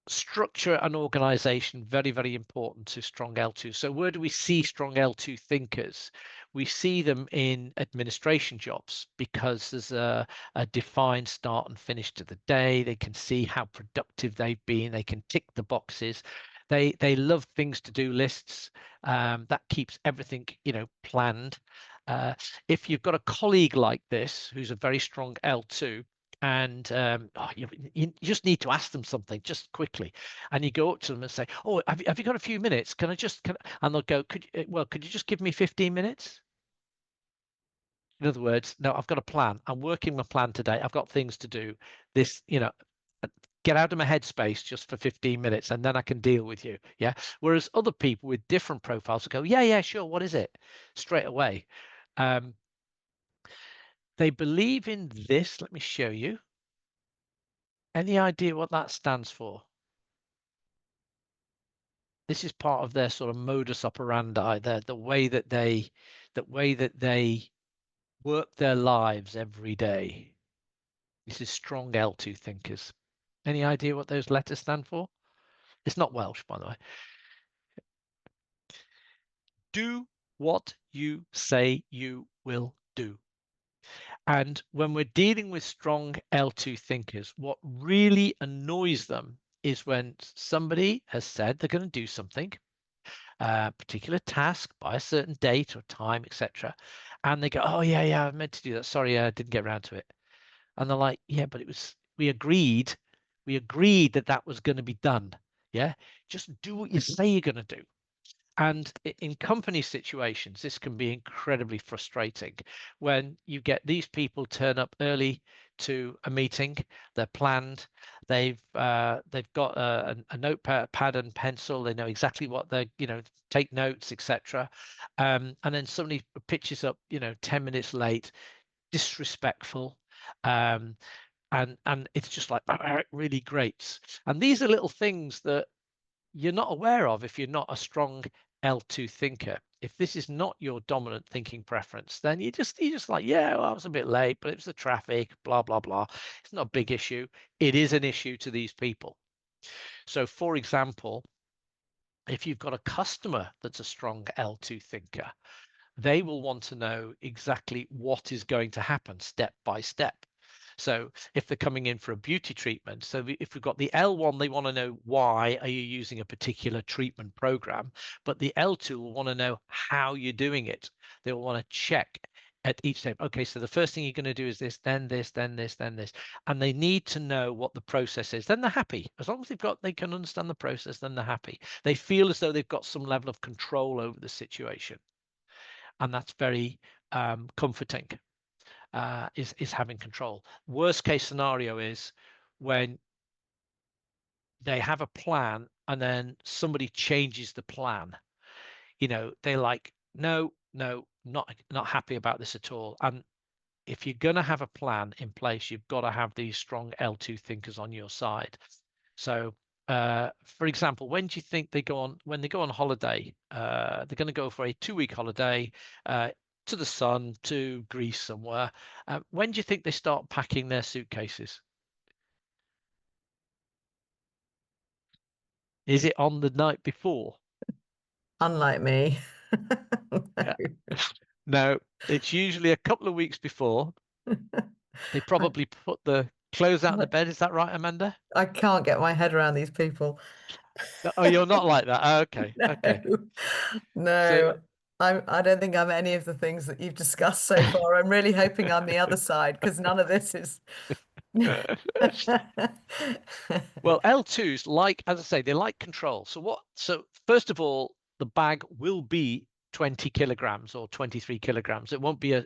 Speaker 2: structure and organization, very, very important to strong L2. So where do we see strong L2 thinkers? We see them in administration jobs, because there's a defined start and finish to the day. They can see how productive they've been. They can tick the boxes. They love things to do lists. That keeps everything, you know, planned. If you've got a colleague like this, who's a very strong L2, and you just need to ask them something just quickly, and you go up to them and say, oh, have you got a few minutes? And they'll go, could you just give me 15 minutes? In other words, no, I've got a plan. I'm working my plan today. I've got things to do. This, get out of my headspace just for 15 minutes and then I can deal with you. Yeah. Whereas other people with different profiles will go, yeah, sure. What is it? Straight away. They believe in this. Let me show you. Any idea what that stands for? This is part of their sort of modus operandi, the way that they work their lives every day. This is strong L2 thinkers. Any idea what those letters stand for? It's not Welsh, by the way. Do what you say you will do. And when we're dealing with strong L2 thinkers, what really annoys them is when somebody has said they're going to do something, a particular task by a certain date or time, etc. And they go, oh, yeah, I meant to do that. Sorry, I didn't get around to it. And they're like, yeah, but we agreed that was going to be done. Yeah, just do what you say you're going to do. And in company situations, this can be incredibly frustrating when you get these people turn up early to a meeting. They're planned. They've got a notepad and pencil. They know exactly what they're, take notes, etc. And then somebody pitches up, 10 minutes late, disrespectful. And it's just like really great. And these are little things that you're not aware of if you're not a strong L2 thinker. If this is not your dominant thinking preference, then you just like, yeah, well, I was a bit late, but it was the traffic, blah, blah, blah. It's not a big issue. It is an issue to these people. So for example, if you've got a customer that's a strong L2 thinker, they will want to know exactly what is going to happen step by step. So if they're coming in for a beauty treatment, so if we've got the L1, they want to know why are you using a particular treatment program, but the L2 will want to know how you're doing it. They'll want to check at each step. Okay, so the first thing you're going to do is this, then this, then this, then this, and they need to know what the process is. Then they're happy. As long as they can understand the process, then they're happy. They feel as though they've got some level of control over the situation, and that's very comforting. Is having control. Worst case scenario is when they have a plan and then somebody changes the plan. They're like, no, not happy about this at all. And if you're going to have a plan in place, you've got to have these strong L2 thinkers on your side. So for example, when do you think they go on holiday? They're going to go for a 2-week holiday to the sun, to Greece somewhere. When do you think they start packing their suitcases? Is it on the night before?
Speaker 3: Unlike me.
Speaker 2: No. No, it's usually a couple of weeks before. They probably put the clothes out of the bed. Is that right, Amanda?
Speaker 3: I can't get my head around these people.
Speaker 2: Oh, you're not like that. Oh, okay.
Speaker 3: No.
Speaker 2: Okay.
Speaker 3: No.
Speaker 2: So,
Speaker 3: I don't think I'm any of the things that you've discussed so far. I'm really hoping I'm the other side because none of this is.
Speaker 2: well, L2s as I say, they like control. So first of all, the bag will be 20 kilograms or 23 kilograms. It won't be a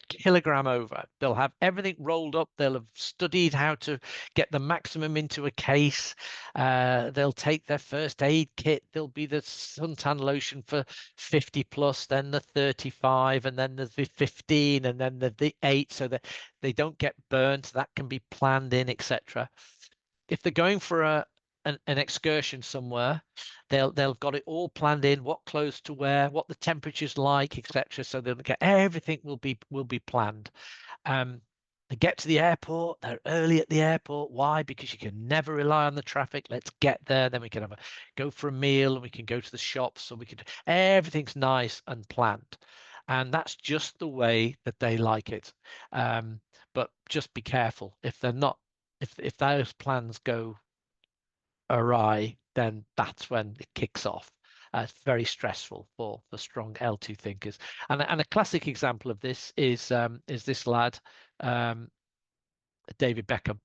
Speaker 2: kilogram over. They'll have everything rolled up. They'll have studied how to get the maximum into a case. They'll take their first aid kit. There'll be the suntan lotion for 50 plus, then the 35, and then the 15, and then the 8, so that they don't get burnt. That can be planned in, etc. If they're going for an excursion somewhere, they'll got it all planned in, what clothes to wear, what the temperature's like, etc. So they'll get everything will be planned. They get to the airport, they're early at the airport. Why? Because you can never rely on the traffic. Let's get there, then we can go for a meal, and we can go to the shops, and everything's nice and planned. And that's just the way that they like it. But just be careful if they're not, if those plans go awry, then that's when it kicks off. It's very stressful for strong L2 thinkers. And a classic example of this is this lad. David Beckham,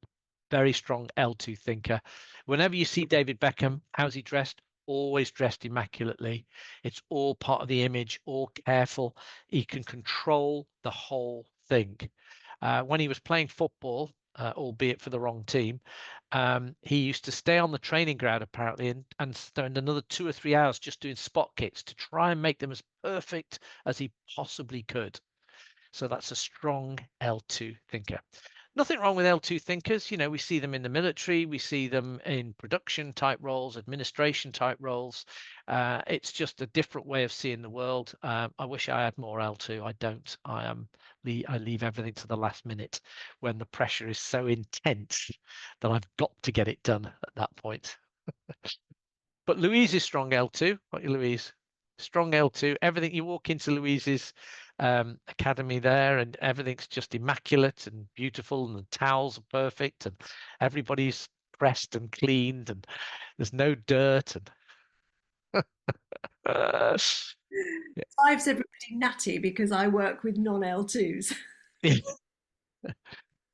Speaker 2: very strong L2 thinker. Whenever you see David Beckham, how's he dressed? Always dressed immaculately. It's all part of the image, all careful. He can control the whole thing. When he was playing football, albeit for the wrong team, he used to stay on the training ground apparently and spend another 2 or 3 hours just doing spot kicks to try and make them as perfect as he possibly could. So that's a strong L2 thinker. Nothing wrong with L2 thinkers. You know, we see them in the military, we see them in production type roles, administration type roles. It's just a different way of seeing the world. I wish I had more L2. I don't. I leave everything to the last minute when the pressure is so intense that I've got to get it done at that point. But Louise is strong L2. What you, Louise? Strong L2. Everything, you walk into Louise's academy there and everything's just immaculate and beautiful, and the towels are perfect and everybody's pressed and cleaned and there's no dirt and
Speaker 1: Drives everybody nutty because I work with non-L2s.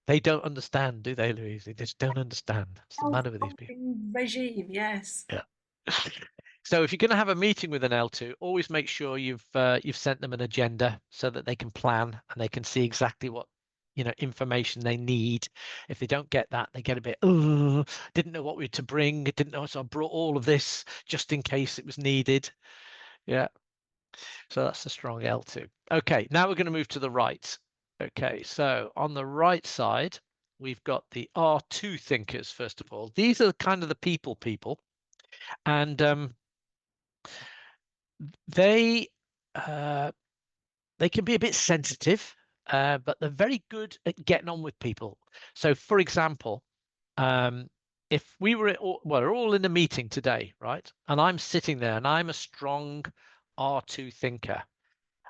Speaker 2: They don't understand, do they, Louise? They just don't understand. What's the matter with these people?
Speaker 1: Regime, yes.
Speaker 2: Yeah. So if you're going to have a meeting with an L2, always make sure you've sent them an agenda so that they can plan and they can see exactly what, you know, information they need. If they don't get that, they get a bit, oh, didn't know what we were to bring, didn't know, so I brought all of this just in case it was needed. Yeah. So that's a strong L2. Okay, now we're going to move to the right. Okay, so on the right side, we've got the R2 thinkers, first of all. These are kind of the people. And they can be a bit sensitive, but they're very good at getting on with people. So, for example, if we were we're all in a meeting today, right? And I'm sitting there, and I'm a strong R2 thinker,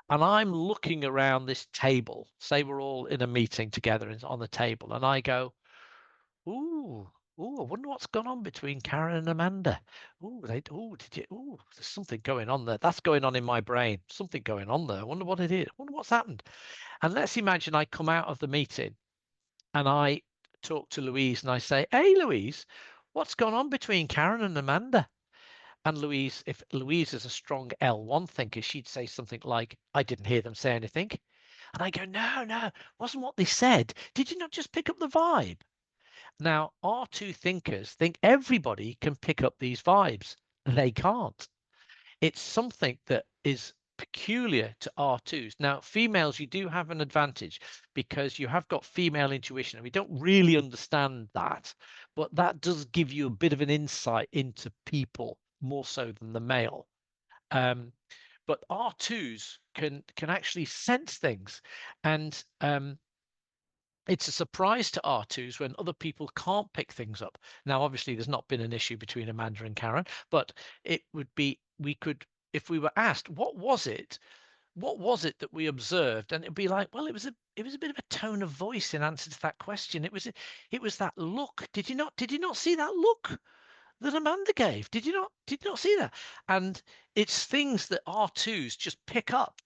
Speaker 2: and I'm looking around this table. Say we're all in a meeting together on the table, and I go, "Ooh, ooh, I wonder what's gone on between Karen and Amanda. There's something going on there. That's going on in my brain. Something going on there. I wonder what it is. I wonder what's happened." And let's imagine I come out of the meeting and I talk to Louise and I say, "Hey, Louise, what's gone on between Karen and Amanda?" And Louise, if Louise is a strong L1 thinker, she'd say something like, "I didn't hear them say anything." And I go, no, wasn't what they said. Did you not just pick up the vibe? Now, R2 thinkers think everybody can pick up these vibes. They can't. It's something that is peculiar to R2s. Now, females, you do have an advantage because you have got female intuition, and we don't really understand that, but that does give you a bit of an insight into people more so than the male. But R2s can actually sense things, and it's a surprise to R2s when other people can't pick things up. Now, obviously, there's not been an issue between Amanda and Karen, but it would be, we could, if we were asked, what was it that we observed? And it'd be like, well, it was a bit of a tone of voice in answer to that question. It was that look. Did you not see that look that Amanda gave? Did you not see that? And it's things that R2s just pick up.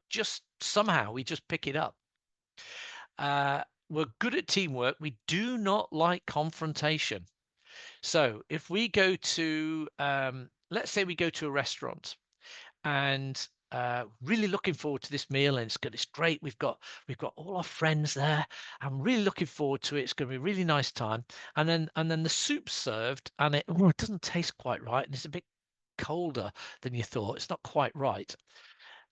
Speaker 2: Just somehow we just pick it up. We're good at teamwork. We do not like confrontation. So if we go to, let's say we go to a restaurant and really looking forward to this meal, and it's great. We've got all our friends there. I'm really looking forward to it. It's going to be a really nice time. And then the soup's served, and it doesn't taste quite right, and it's a bit colder than you thought. It's not quite right.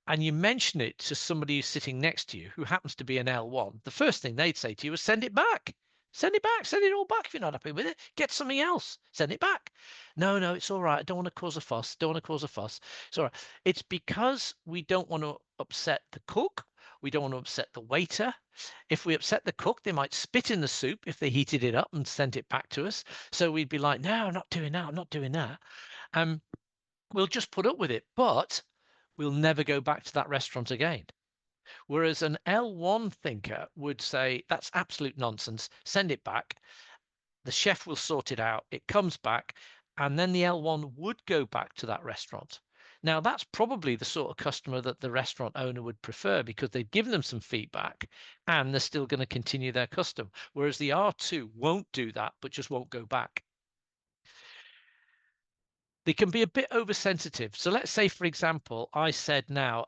Speaker 2: And you mention it to somebody who's sitting next to you who happens to be an L1, the first thing they'd say to you is send it back. Send it back. Send it all back if you're not happy with it. Get something else. Send it back. No, it's all right. I don't want to cause a fuss. It's all right. It's because we don't want to upset the cook. We don't want to upset the waiter. If we upset the cook, they might spit in the soup if they heated it up and sent it back to us. So we'd be like, no, I'm not doing that. We'll just put up with it. But we'll never go back to that restaurant again. Whereas an L1 thinker would say, that's absolute nonsense, send it back. The chef will sort it out. It comes back. And then the L1 would go back to that restaurant. Now, that's probably the sort of customer that the restaurant owner would prefer, because they've given them some feedback and they're still going to continue their custom. Whereas the R2 won't do that, but just won't go back. They can be a bit oversensitive. So let's say, for example, I said now,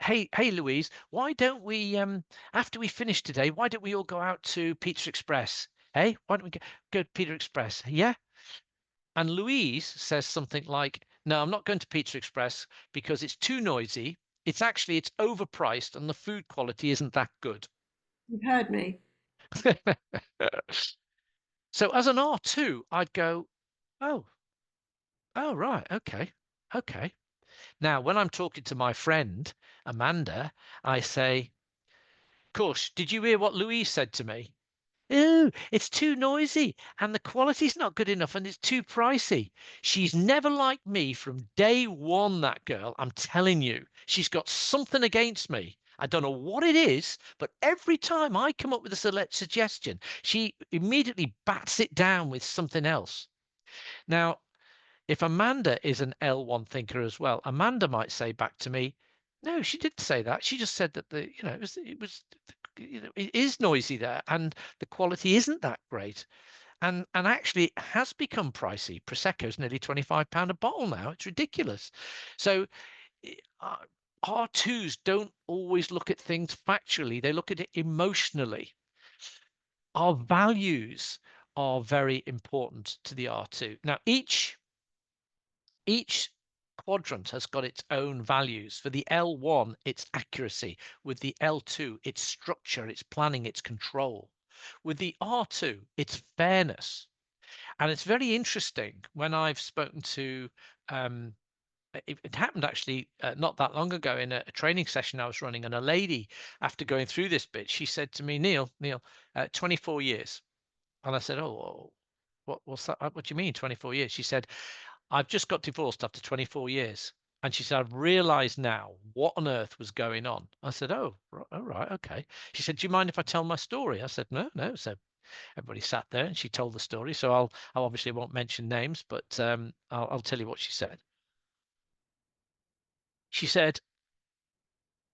Speaker 2: hey Louise, why don't we, after we finish today, why don't we all go out to Pizza Express? Hey, why don't we go to Pizza Express? Yeah. And Louise says something like, no, I'm not going to Pizza Express because it's too noisy. It's overpriced and the food quality isn't that good.
Speaker 1: You've heard me.
Speaker 2: So as an R2, I'd go, oh, right. Okay. Now, when I'm talking to my friend, Amanda, I say, Kush, did you hear what Louise said to me? Oh, it's too noisy and the quality's not good enough and it's too pricey. She's never liked me from day one, that girl. I'm telling you, she's got something against me. I don't know what it is, but every time I come up with a suggestion, she immediately bats it down with something else. Now, if Amanda is an L1 thinker as well, Amanda might say back to me, no, she didn't say that. She just said that it is noisy there and the quality isn't that great. And actually it has become pricey. Prosecco's nearly £25 a bottle now. It's ridiculous. So R2s don't always look at things factually. They look at it emotionally. Our values are very important to the R2. Now, each quadrant has got its own values. For the L1, it's accuracy. With the L2, it's structure, it's planning, it's control. With the R2, it's fairness. And it's very interesting when I've spoken to, it happened actually not that long ago in a training session I was running, and a lady, after going through this bit, she said to me, Neil, 24 years. And I said, oh, what's that? What do you mean 24 years? She said, I've just got divorced after 24 years. And she said, I've realized now what on earth was going on. I said, oh, right, okay. She said, do you mind if I tell my story? I said, no. So everybody sat there and she told the story. So I obviously won't mention names, but I'll tell you what she said. She said,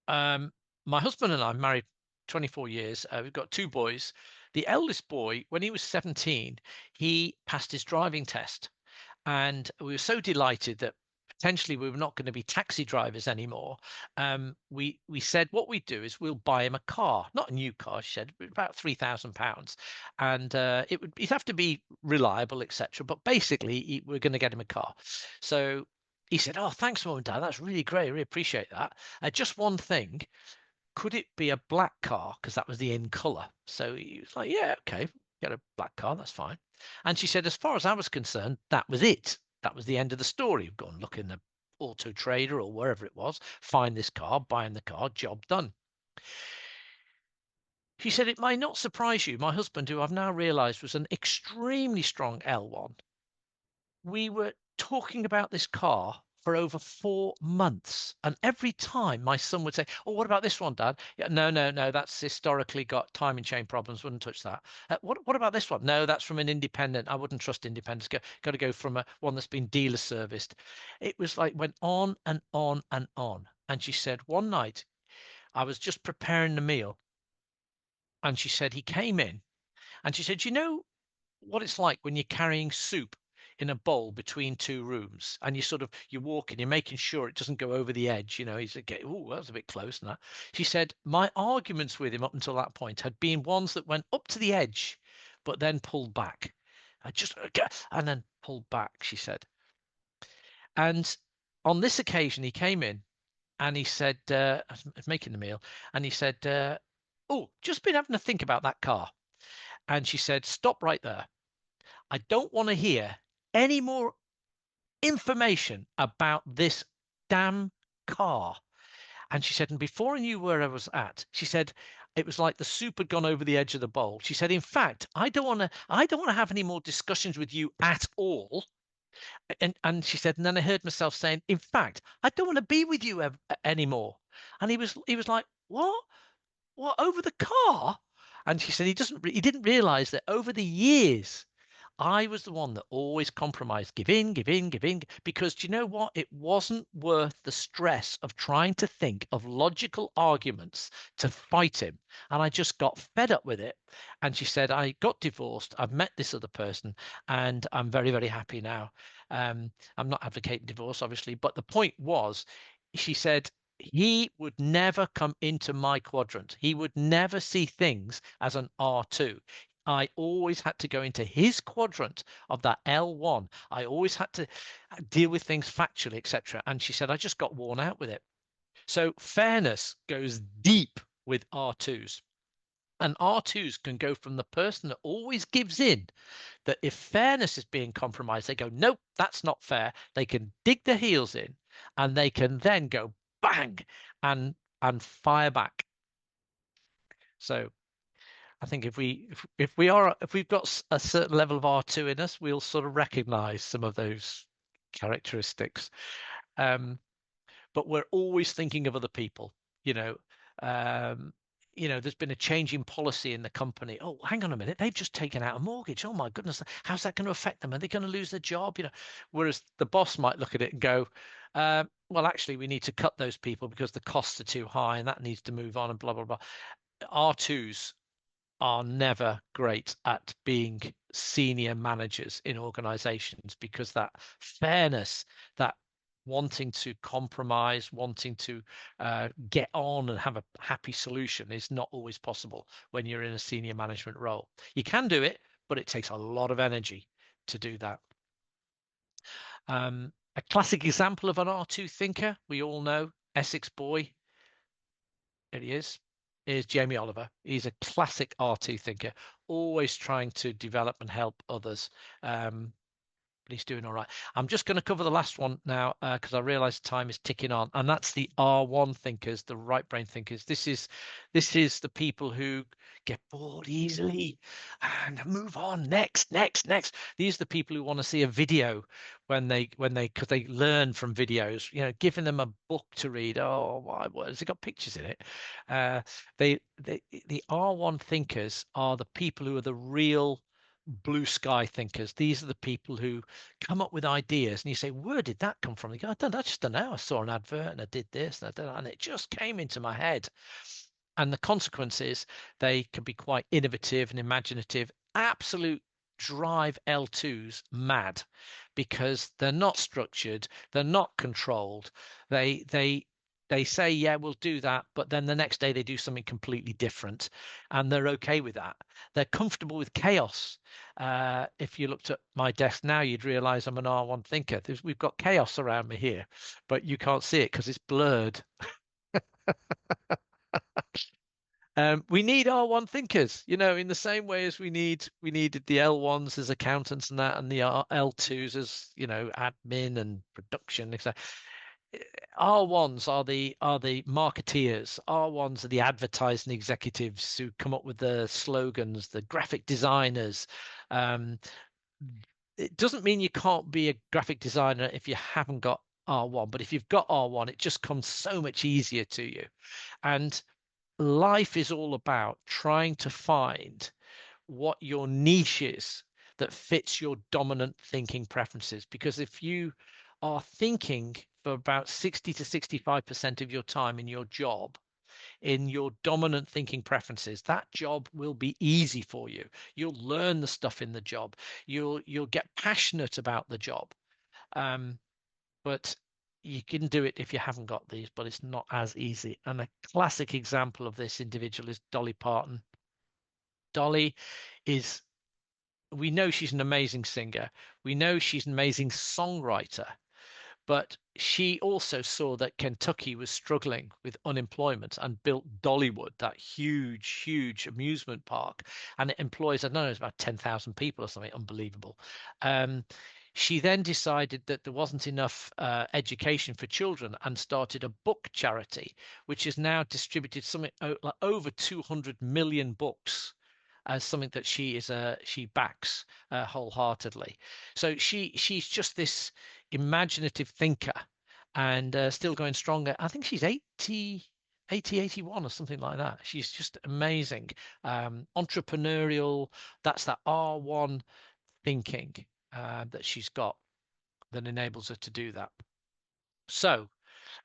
Speaker 2: my husband and I married 24 years. We've got 2 boys. The eldest boy, when he was 17, he passed his driving test. And we were so delighted that potentially we were not going to be taxi drivers anymore. We said what we'd do is we'll buy him a car, not a new car, she said, about £3,000. And he'd have to be reliable, etc. But basically, we're going to get him a car. So he said, oh, thanks, Mum and Dad. That's really great. I really appreciate that. Just one thing. Could it be a black car? Because that was the in colour. So he was like, yeah, okay, get a black car. That's fine. And she said, as far as I was concerned, that was it. That was the end of the story. Go and look in the Auto Trader or wherever it was, find this car, buy him the car, job done. She said, it might not surprise you, my husband, who I've now realized was an extremely strong L1. We were talking about this car for over 4 months. And every time my son would say, oh, what about this one, Dad? Yeah, no, that's historically got timing chain problems. Wouldn't touch that. What about this one? No, that's from an independent. I wouldn't trust independents. Got to go from one that's been dealer serviced. It was like went on and on and on. And she said, one night I was just preparing the meal. And she said, he came in and she said, you know what it's like when you're carrying soup in a bowl between 2 rooms and you're walking, you're making sure it doesn't go over the edge. He's like, oh, that was a bit close. And that. She said, my arguments with him up until that point had been ones that went up to the edge, but then pulled back. And then pulled back, she said. And on this occasion, he came in and he said, I was making the meal, and he said, oh, just been having to think about that car. And she said, stop right there. I don't want to hear any more information about this damn car. And she said, and before I knew where I was at, she said, it was like the soup had gone over the edge of the bowl. She said, in fact, I don't want to have any more discussions with you at all. And she said, and then I heard myself saying, in fact, I don't want to be with you anymore. And he was like, what over the car? And she said, he didn't realize that over the years I was the one that always compromised, give in, because do you know what? It wasn't worth the stress of trying to think of logical arguments to fight him. And I just got fed up with it. And she said, I got divorced. I've met this other person and I'm very, very happy now. I'm not advocating divorce, obviously, but the point was, she said, he would never come into my quadrant. He would never see things as an R2. I always had to go into his quadrant of that L1. I always had to deal with things factually, etc. And she said, I just got worn out with it. So fairness goes deep with R2s. And R2s can go from the person that always gives in, that if fairness is being compromised, they go, nope, that's not fair. They can dig their heels in and they can then go bang and fire back. So I think if we've got a certain level of R2 in us, we'll sort of recognize some of those characteristics. But we're always thinking of other people, there's been a change in policy in the company. Oh, hang on a minute, they've just taken out a mortgage. Oh my goodness, how's that going to affect them? Are they going to lose their job? Whereas the boss might look at it and go, well, actually, we need to cut those people because the costs are too high and that needs to move on and blah, blah, blah. R2s are never great at being senior managers in organizations because that fairness, that wanting to compromise, wanting to get on and have a happy solution is not always possible when you're in a senior management role. You can do it, but it takes a lot of energy to do that. A classic example of an R2 thinker, we all know, Essex boy, there he is Jamie Oliver. He's a classic R2 thinker, always trying to develop and help others. But he's doing all right. I'm just going to cover the last one now because I realize time is ticking on, and that's the R1 thinkers, the right brain thinkers. This is the people who get bored easily and move on next. These are the people who want to see a video because they learn from videos. Giving them a book to read. Oh, what has it got pictures in it? The R1 thinkers are the people who are the real blue sky thinkers. These are the people who come up with ideas and you say, where did that come from? They go, I just don't know. I saw an advert and I did this and it just came into my head. And the consequence is they can be quite innovative and imaginative, absolute drive L2s mad because they're not structured, they're not controlled. They say, yeah, we'll do that. But then the next day they do something completely different and they're okay with that. They're comfortable with chaos. If you looked at my desk now, you'd realize I'm an R1 thinker. We've got chaos around me here, but you can't see it because it's blurred. We need R1 thinkers, in the same way as we needed the L1s as accountants and that, and the L2s as, admin and production, etc. R1s are the marketeers. R1s are the advertising executives who come up with the slogans, the graphic designers. It doesn't mean you can't be a graphic designer if you haven't got R1, but if you've got R1, it just comes so much easier to you. And life is all about trying to find what your niche is that fits your dominant thinking preferences. Because if you are thinking for about 60 to 65% of your time in your job, in your dominant thinking preferences, that job will be easy for you. You'll learn the stuff in the job. You'll get passionate about the job. But you can do it if you haven't got these, but it's not as easy. And a classic example of this individual is Dolly Parton. Dolly we know she's an amazing singer. We know she's an amazing songwriter. But she also saw that Kentucky was struggling with unemployment and built Dollywood, that huge, huge amusement park. And it employs, I don't know, it's about 10,000 people or something unbelievable. She then decided that there wasn't enough education for children and started a book charity, which has now distributed something like over 200 million books as something that she backs wholeheartedly. So she's just this imaginative thinker and still going stronger. I think she's 81 or something like that. She's just amazing. Entrepreneurial. That's that R1 thinking that she's got that enables her to do that. So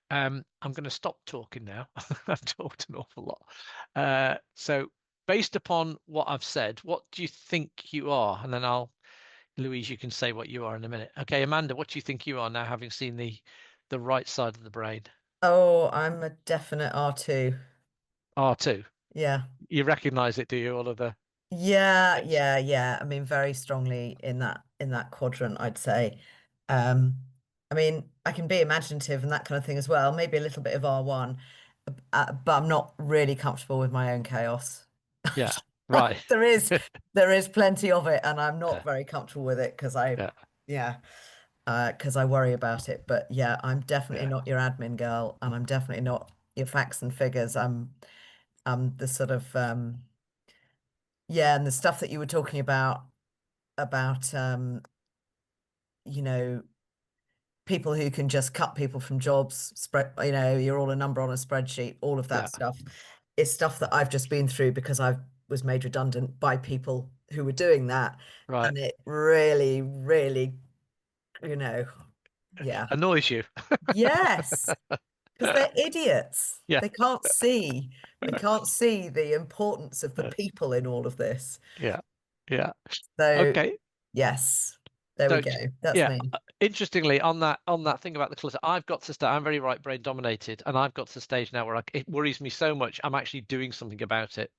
Speaker 2: I'm going to stop talking now. I've talked an awful lot. So based upon what I've said, what do you think you are? And then Louise, you can say what you are in a minute. Okay, Amanda, what do you think you are now, having seen the right side of the brain?
Speaker 3: Oh, I'm a definite R2.
Speaker 2: R2?
Speaker 3: Yeah.
Speaker 2: You recognize it, do you? All of the...
Speaker 3: Yeah, yeah. I mean, very strongly in that quadrant, I'd say. I mean, I can be imaginative and that kind of thing as well. Maybe a little bit of R1, but I'm not really comfortable with my own chaos.
Speaker 2: Yeah, right.
Speaker 3: There is plenty of it, and I'm not very comfortable with it because because I worry about it. But yeah, I'm definitely not your admin girl, and I'm definitely not your facts and figures. I'm the sort of and the stuff that you were talking about you know, people who can just cut people from jobs, spread, you're all a number on a spreadsheet, all of that stuff is stuff that I've just been through because I was made redundant by people who were doing that.
Speaker 2: Right.
Speaker 3: And it really, really,
Speaker 2: annoys you.
Speaker 3: Yes. Because they're idiots.
Speaker 2: Yeah.
Speaker 3: They can't see the importance of the people in all of this.
Speaker 2: Yeah.
Speaker 3: So
Speaker 2: okay.
Speaker 3: Yes. There we go. That's me.
Speaker 2: Interestingly, on that thing about the clutter, I've got to start. I'm very right brain dominated, and I've got to the stage now where it worries me so much. I'm actually doing something about it.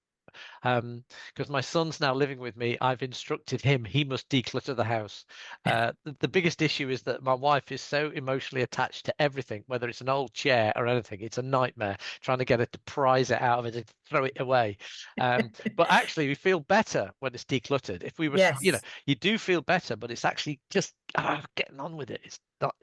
Speaker 2: Because my son's now living with me. I've instructed him he must declutter the house. The biggest issue is that my wife is so emotionally attached to everything, whether it's an old chair or anything. It's a nightmare trying to get her to prise it out of it and throw it away. But actually we feel better when it's decluttered. If we were, you do feel better, but it's actually just getting on with it. It's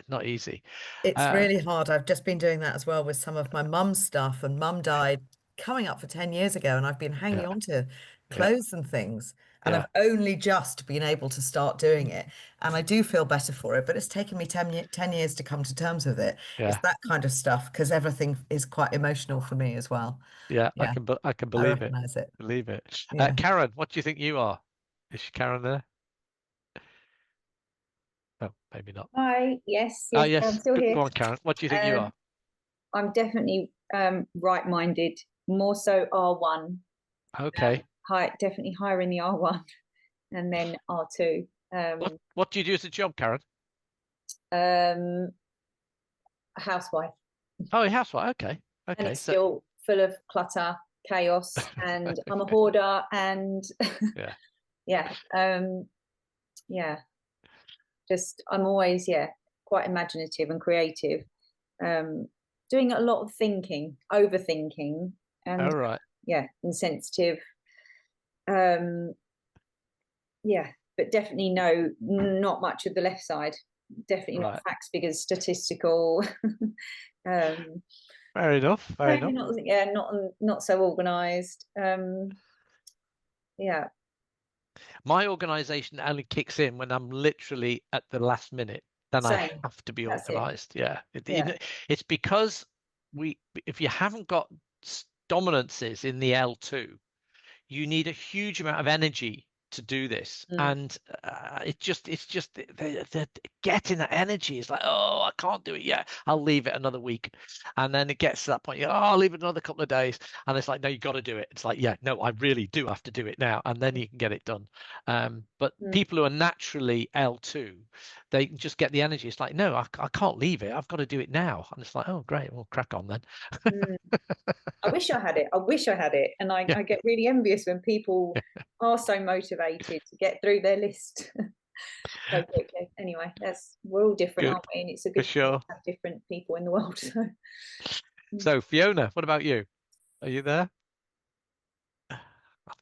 Speaker 2: not easy.
Speaker 3: It's really hard. I've just been doing that as well with some of my mum's stuff, and mum died coming up for 10 years ago, and I've been hanging on to clothes and things, and I've only just been able to start doing it, and I do feel better for it, but it's taken me 10 years to come to terms with it. It's that kind of stuff, because everything is quite emotional for me as well.
Speaker 2: I can believe it. Believe it. Karen, what do you think you are? Is Karen there? Oh, maybe not.
Speaker 5: Hi, yes,
Speaker 2: yes.
Speaker 5: I'm still here.
Speaker 2: Go on, Karen. What do you think you are?
Speaker 5: I'm definitely right-minded, more so R1.
Speaker 2: Okay.
Speaker 5: Definitely higher in the R1 and then R2.
Speaker 2: What do you do as a job, Karen?
Speaker 5: A housewife.
Speaker 2: Oh, a housewife. Okay.
Speaker 5: And it's still full of clutter, chaos, and I'm a hoarder, and just I'm always quite imaginative and creative. Doing a lot of thinking, overthinking, and and sensitive. But definitely not much of the left side. Definitely not facts, figures, statistical.
Speaker 2: Fair enough. Fair enough.
Speaker 5: Not so organised.
Speaker 2: My organisation only kicks in when I'm literally at the last minute. Then I have to be organised. It's because if you haven't got dominances in the L2, you need a huge amount of energy to do this, and it's just the getting that energy is like, oh, I can't do it yet, I'll leave it another week, and then it gets to that point, I'll leave it another couple of days, and it's like, no, you got to do it. It's like, no, I really do have to do it now, and then you can get it done. But people who are naturally L2, they just get the energy. It's like, no, I can't leave it, I've got to do it now. And it's like, oh great, we'll crack on then.
Speaker 5: I wish I had it, and I get really envious when people are so motivated to get through their list so quickly. Anyway, we're all different, aren't we? And it's a good thing to have different people in the world.
Speaker 2: So Fiona, what about you? Are you there? I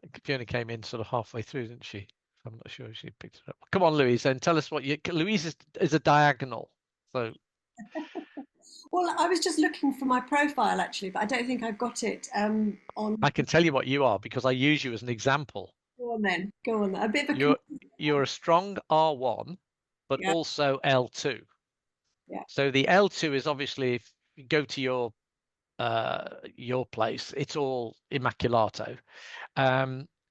Speaker 2: think Fiona came in sort of halfway through, didn't she? I'm not sure if she picked it up. Come on, Louise, and tell us what Louise is a diagonal. So
Speaker 1: well, I was just looking for my profile actually, but I don't think I've got it on.
Speaker 2: I can tell you what you are because I use you as an example.
Speaker 1: Go on then. A bit of a
Speaker 2: you're a strong R1, but also L2.
Speaker 1: Yeah.
Speaker 2: So the L2 is obviously, if you go to your place, it's all Immaculato.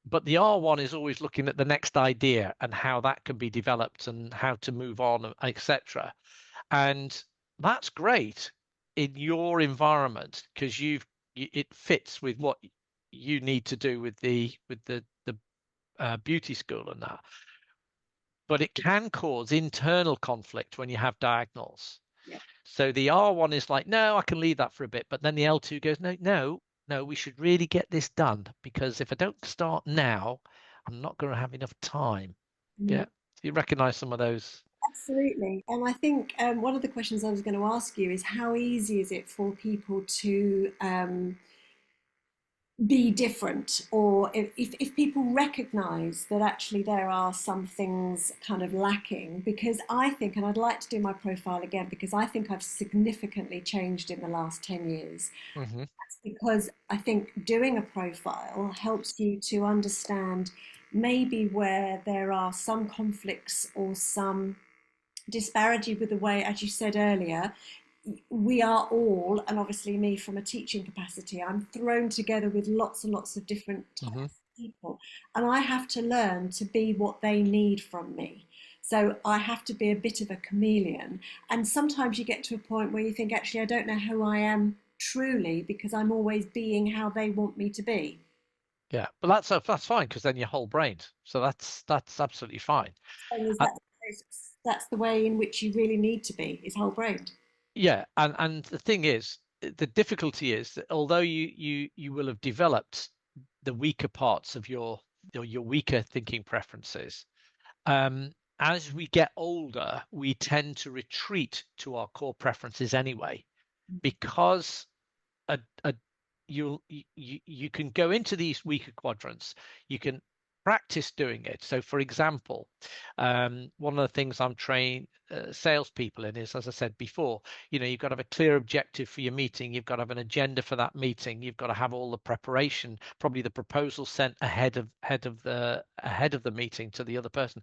Speaker 2: But the R1 is always looking at the next idea and how that can be developed and how to move on, etc. And that's great in your environment because it fits with what you need to do with the beauty school and that. But it can cause internal conflict when you have diagonals.
Speaker 1: Yeah.
Speaker 2: So the R1 is like, no, I can leave that for a bit. But then the L2 goes, no, we should really get this done, because if I don't start now, I'm not going to have enough time. Yeah. So you recognize some of those.
Speaker 1: Absolutely. And I think one of the questions I was going to ask you is, how easy is it for people to be different, or if people recognize that actually there are some things kind of lacking? Because I think, and I'd like to do my profile again, because I think I've significantly changed in the last 10 years.
Speaker 2: Mm-hmm.
Speaker 1: That's because I think doing a profile helps you to understand maybe where there are some conflicts or some disparity with the way, as you said earlier, we are all, and obviously me from a teaching capacity, I'm thrown together with lots and lots of different types of people, and I have to learn to be what they need from me. So I have to be a bit of a chameleon, and sometimes you get to a point where you think, actually, I don't know who I am truly, because I'm always being how they want me to be.
Speaker 2: Yeah, but that's fine, because then you're whole brained, so that's absolutely fine.
Speaker 1: That's the way in which you really need to be, is whole brained.
Speaker 2: Yeah, and the thing is, the difficulty is that although you will have developed the weaker parts of your weaker thinking preferences, as we get older, we tend to retreat to our core preferences anyway, because you can go into these weaker quadrants. You can practice doing it. So, for example, one of the things I'm training salespeople in is, as I said before, you've got to have a clear objective for your meeting. You've got to have an agenda for that meeting. You've got to have all the preparation, probably the proposal sent ahead of the meeting to the other person.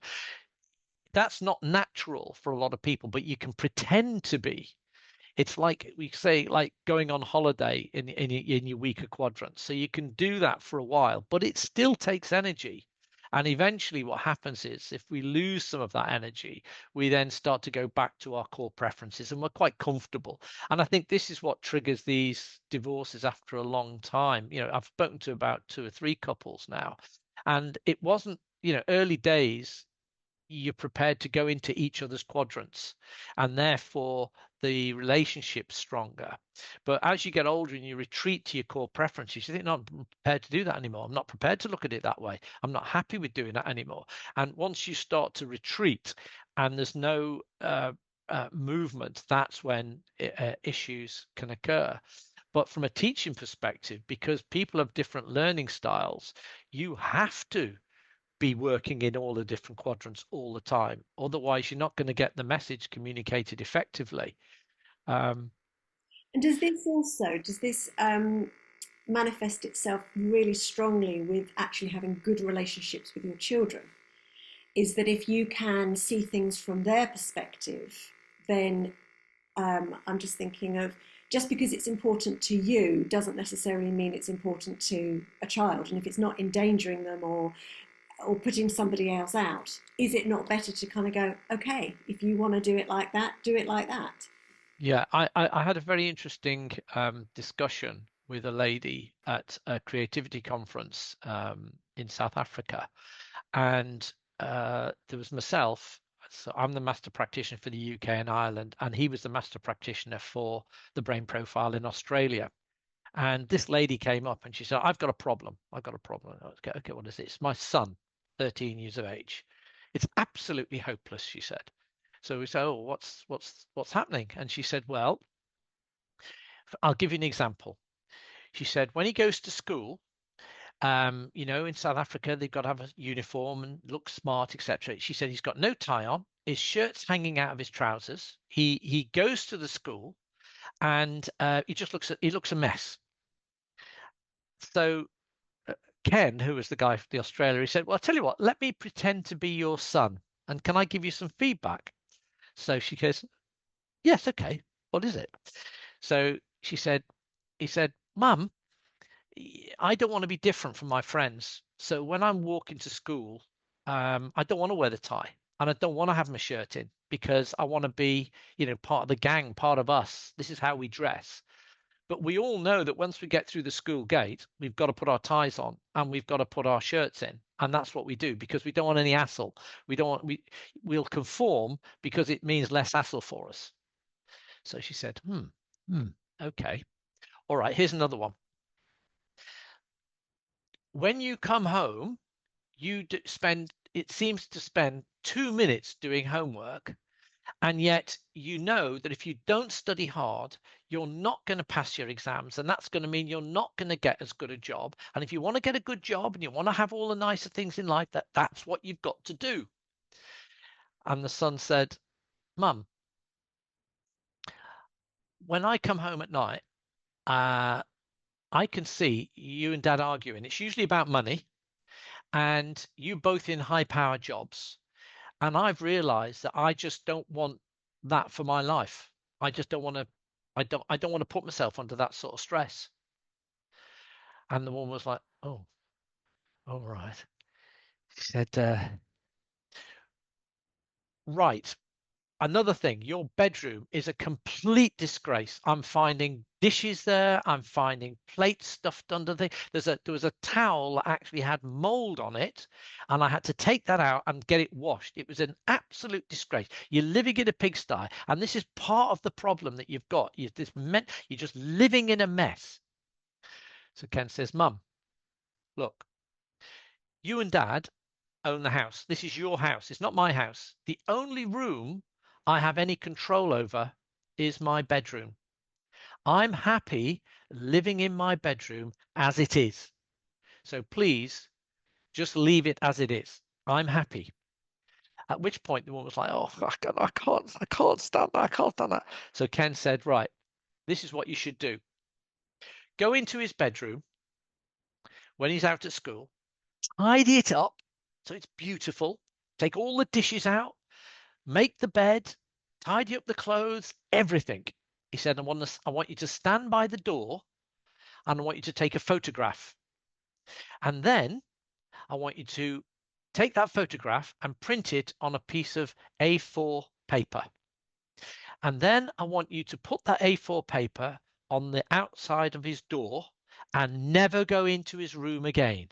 Speaker 2: That's not natural for a lot of people, but you can pretend to be. It's like we say, like going on holiday in your weaker quadrants. So you can do that for a while, but it still takes energy. And eventually what happens is, if we lose some of that energy, we then start to go back to our core preferences, and we're quite comfortable. And I think this is what triggers these divorces after a long time. I've spoken to about 2 or 3 couples now, and it wasn't, early days, you're prepared to go into each other's quadrants, and therefore the relationship's stronger. But as you get older and you retreat to your core preferences, you think, no, I'm prepared to do that anymore. I'm not prepared to look at it that way. I'm not happy with doing that anymore. And once you start to retreat and there's no movement, that's when issues can occur. But from a teaching perspective, because people have different learning styles, you have to be working in all the different quadrants all the time. Otherwise, you're not going to get the message communicated effectively.
Speaker 1: And does this manifest itself really strongly with actually having good relationships with your children? Is that if you can see things from their perspective, then I'm just thinking of, just because it's important to you doesn't necessarily mean it's important to a child. And if it's not endangering them or putting somebody else out, is it not better to kind of go, okay, if you want to do it like that, do it like that?
Speaker 2: Yeah, I had a very interesting discussion with a lady at a creativity conference in South Africa, and there was myself. So I'm the master practitioner for the UK and Ireland, and he was the master practitioner for the brain profile in Australia. And this lady came up and she said, I've got a problem. Okay, what is it? It's my son, 13 years of age. It's absolutely hopeless, she said. So we said, oh, what's happening? And she said, well, I'll give you an example. She said, when he goes to school, in South Africa, they've got to have a uniform and look smart, etc. She said he's got no tie on, his shirt's hanging out of his trousers. He goes to the school, and he looks a mess. So Ken, who was the guy from the Australia, he said, well, I'll tell you what, let me pretend to be your son, and can I give you some feedback? So she goes, yes, okay, what is it? So he said, Mum, I don't want to be different from my friends. So when I'm walking to school, I don't want to wear the tie, and I don't want to have my shirt in, because I want to be, part of the gang, part of us. This is how we dress. But we all know that once we get through the school gate, we've got to put our ties on and we've got to put our shirts in. And that's what we do, because we don't want any hassle. We'll conform because it means less hassle for us. So she said, okay. All right, here's another one. When you come home, it seems to spend 2 minutes doing homework. And yet you know that if you don't study hard, you're not going to pass your exams, and that's going to mean you're not going to get as good a job. And if you want to get a good job and you want to have all the nicer things in life, that's what you've got to do. And the son said, Mum, when I come home at night, I can see you and Dad arguing. It's usually about money, and you both in high power jobs. And I've realized that I just don't want that for my life. I just don't want to, I don't want to put myself under that sort of stress. And the woman was like, oh, all right. She said, right. Another thing, your bedroom is a complete disgrace. I'm finding dishes there. I'm finding plates stuffed under there was a towel that actually had mold on it, and I had to take that out and get it washed. It was an absolute disgrace. You're living in a pigsty, and this is part of the problem that you've got. You're just living in a mess. So Ken says, Mum, look, you and Dad own the house. This is your house. It's not my house. The only room I have any control over is my bedroom. I'm happy living in my bedroom as it is. So please just leave it as it is. I'm happy. At which point the woman was like, oh, I can't stand that. I can't stand that. So Ken said, right, this is what you should do. Go into his bedroom when he's out at school, tidy it up so it's beautiful. Take all the dishes out, make the bed, tidy up the clothes, everything. He said, I want you to stand by the door, and I want you to take a photograph. And then I want you to take that photograph and print it on a piece of A4 paper. And then I want you to put that A4 paper on the outside of his door and never go into his room again.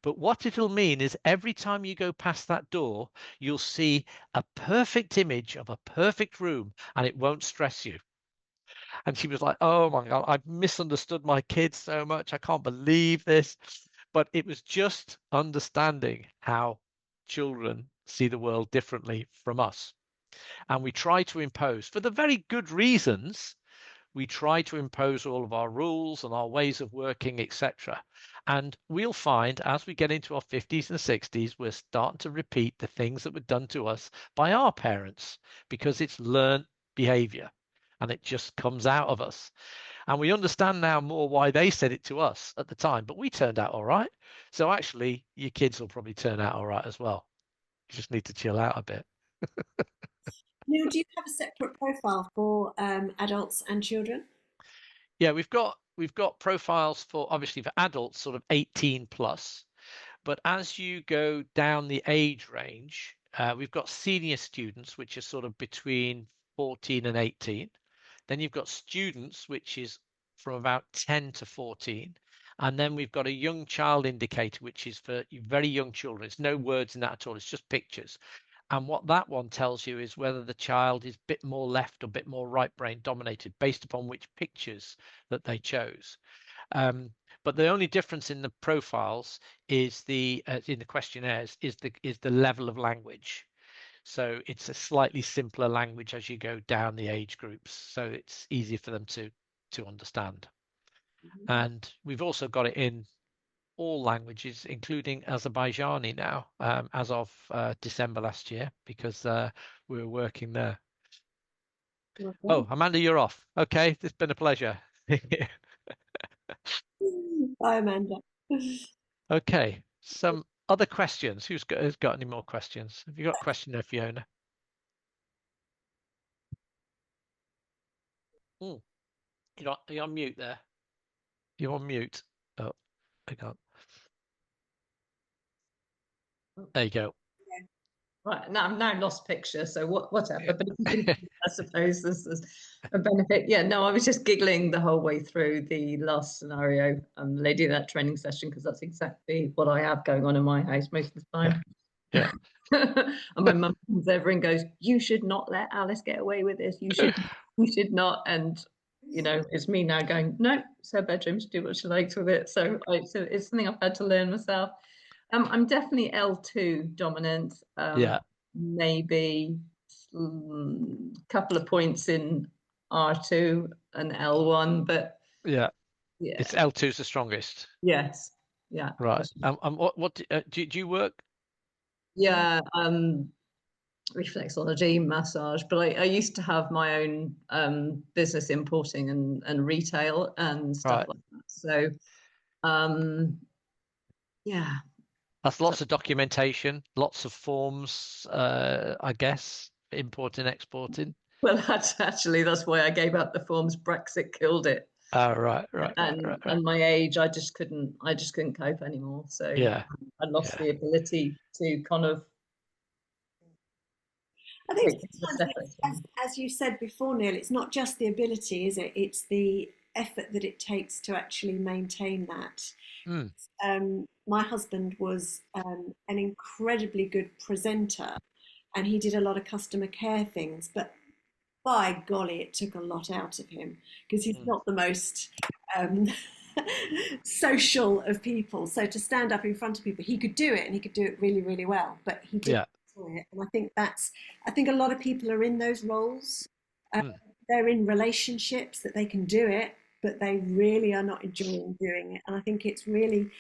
Speaker 2: But what it'll mean is every time you go past that door, you'll see a perfect image of a perfect room, and it won't stress you. And she was like, oh my God, I've misunderstood my kids so much. I can't believe this. But it was just understanding how children see the world differently from us. And we try to impose, for the very good reasons, we try to impose all of our rules and our ways of working, etc. And we'll find as we get into our 50s and 60s, we're starting to repeat the things that were done to us by our parents, because it's learned behavior and it just comes out of us. And we understand now more why they said it to us at the time, but we turned out all right. So actually, your kids will probably turn out all right as well. You just need to chill out a bit.
Speaker 1: Neil, do you have a separate profile for adults and children?
Speaker 2: Yeah, we've got profiles for, obviously, for adults, sort of 18 plus. But as you go down the age range, we've got senior students, which are sort of between 14 and 18. Then you've got students, which is from about 10 to 14. And then we've got a young child indicator, which is for very young children. It's no words in that at all. It's just pictures. And what that one tells you is whether the child is a bit more left or a bit more right brain dominated based upon which pictures that they chose. But the only difference in the profiles is in the questionnaires is the level of language. So it's a slightly simpler language as you go down the age groups, so it's easier for them to understand. And we've also got it in all languages, including Azerbaijani now, as of December last year, because we were working there.
Speaker 1: Okay.
Speaker 2: Oh, Amanda, you're off. Okay, it's been a pleasure.
Speaker 1: Bye, Amanda.
Speaker 2: Okay, some other questions. Who's got any more questions? Have you got a question there, Fiona? You're on mute there. You're on mute. Oh, I can't. There you go.
Speaker 6: Right, now I've now lost picture, so whatever. But if you can, I suppose this is a benefit. Yeah, no, I was just giggling the whole way through the last scenario, lady that training session, because that's exactly what I have going on in my house most of the time.
Speaker 2: Yeah.
Speaker 6: And my mum comes over and goes, "You should not let Alice get away with this. You should not." And you know, it's me now going, "No, it's her bedroom. She do what she likes with it." So it's something I've had to learn myself. I'm definitely L2 dominant.
Speaker 2: Yeah.
Speaker 6: Maybe a couple of points in R2 and L1, but
Speaker 2: Yeah.
Speaker 6: yeah,
Speaker 2: It's L2's the strongest.
Speaker 6: yes, yeah,
Speaker 2: Right. What do you work?
Speaker 6: yeah. Reflexology, massage, but I used to have my own business importing and retail and stuff
Speaker 2: Right.
Speaker 6: like that. So yeah.
Speaker 2: That's lots of documentation, lots of forms, I guess, importing, exporting.
Speaker 6: Well, that's why I gave up the forms. Brexit killed it.
Speaker 2: Oh, right.
Speaker 6: And my age, I just couldn't cope anymore. So
Speaker 2: Yeah.
Speaker 6: I lost the ability to kind of.
Speaker 1: I think sometimes, as you said before, Neil, it's not just the ability, is it? It's the effort that it takes to actually maintain that. My husband was an incredibly good presenter, and he did a lot of customer care things, but by golly, it took a lot out of him because he's not the most social of people. So to stand up in front of people, he could do it, and he could do it really, really well, but he didn't enjoy it. And I think a lot of people are in those roles. They're in relationships that they can do it, but they really are not enjoying doing it. And I think it's really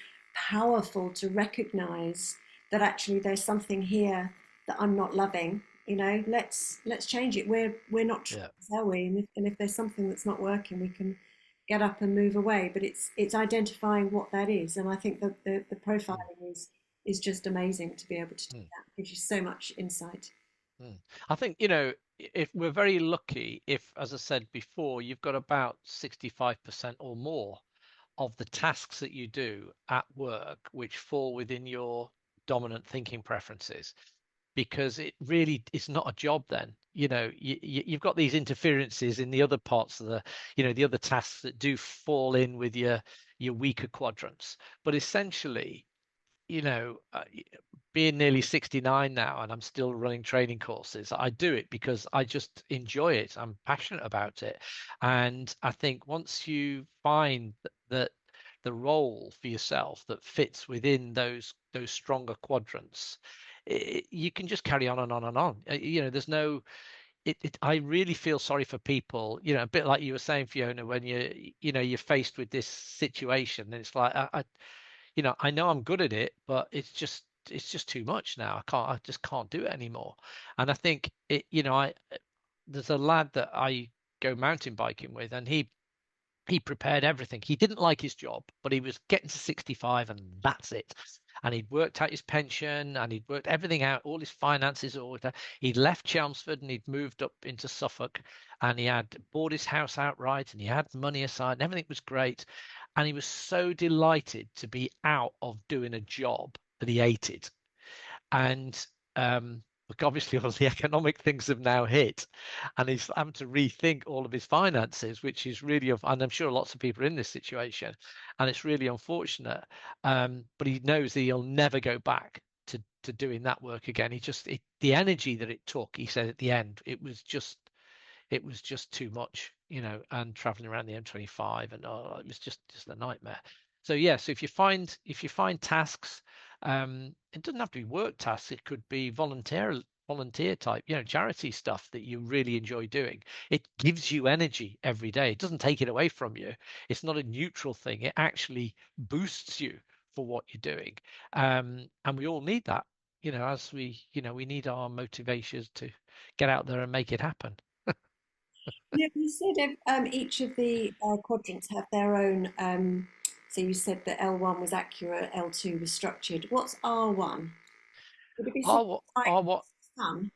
Speaker 1: powerful to recognize that actually there's something here that I'm not loving. You know, let's change it. We're not trolls, are we? And if there's something that's not working, we can get up and move away. But it's identifying what that is, and I think that the profiling is just amazing to be able to do that. It gives you so much insight.
Speaker 2: I think, you know, if we're very lucky, if, as I said before, you've got about 65% or more of the tasks that you do at work which fall within your dominant thinking preferences, because it really is not a job then. You know, you've got these interferences in the other parts of the other tasks that do fall in with your weaker quadrants. But essentially, being nearly 69 now and I'm still running training courses, I do it because I just enjoy it. I'm passionate about it. And I think once you find that the role for yourself that fits within those stronger quadrants, you can just carry on and on and on. There's no I really feel sorry for people, a bit like you were saying, Fiona, when you're faced with this situation, and it's like I know I'm good at it, but it's just too much now. I just can't do it anymore. And I think there's a lad that I go mountain biking with, and he prepared everything. He didn't like his job, but he was getting to 65 and that's it. And he'd worked out his pension and he'd worked everything out, all his finances. He'd left Chelmsford and he'd moved up into Suffolk, and he had bought his house outright and he had money aside and everything was great. And he was so delighted to be out of doing a job that he hated. And look, obviously all the economic things have now hit, and he's having to rethink all of his finances, which is really, and I'm sure lots of people are in this situation, and it's really unfortunate. But he knows that he'll never go back to doing that work again. The energy that it took, he said at the end, it was just too much, and traveling around the M25, and it was just a nightmare. So so if you find tasks, it doesn't have to be work tasks. It could be volunteer type, charity stuff that you really enjoy doing. It gives you energy every day. It doesn't take it away from you. It's not a neutral thing. It actually boosts you for what you're doing. And we all need that, as we need our motivations to get out there and make it happen.
Speaker 1: You said each of the quadrants have their own. So you said that L1 was accurate, L2 was structured. What's R1? Would it be something like fun?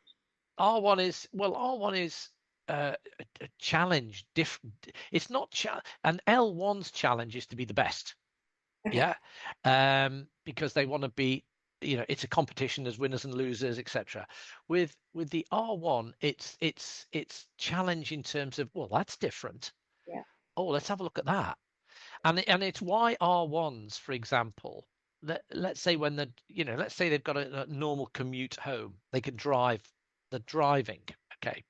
Speaker 2: R1 is a challenge. It's not and L1's challenge is to be the best. Okay. Yeah, because they want to be you know, it's a competition, there's winners and losers, etc. With the R1, it's challenge in terms of, well, that's different.
Speaker 5: Yeah.
Speaker 2: Oh, let's have a look at that. And it's why R1s, for example, let's say when let's say they've got a normal commute home, they can drive, they're driving, okay.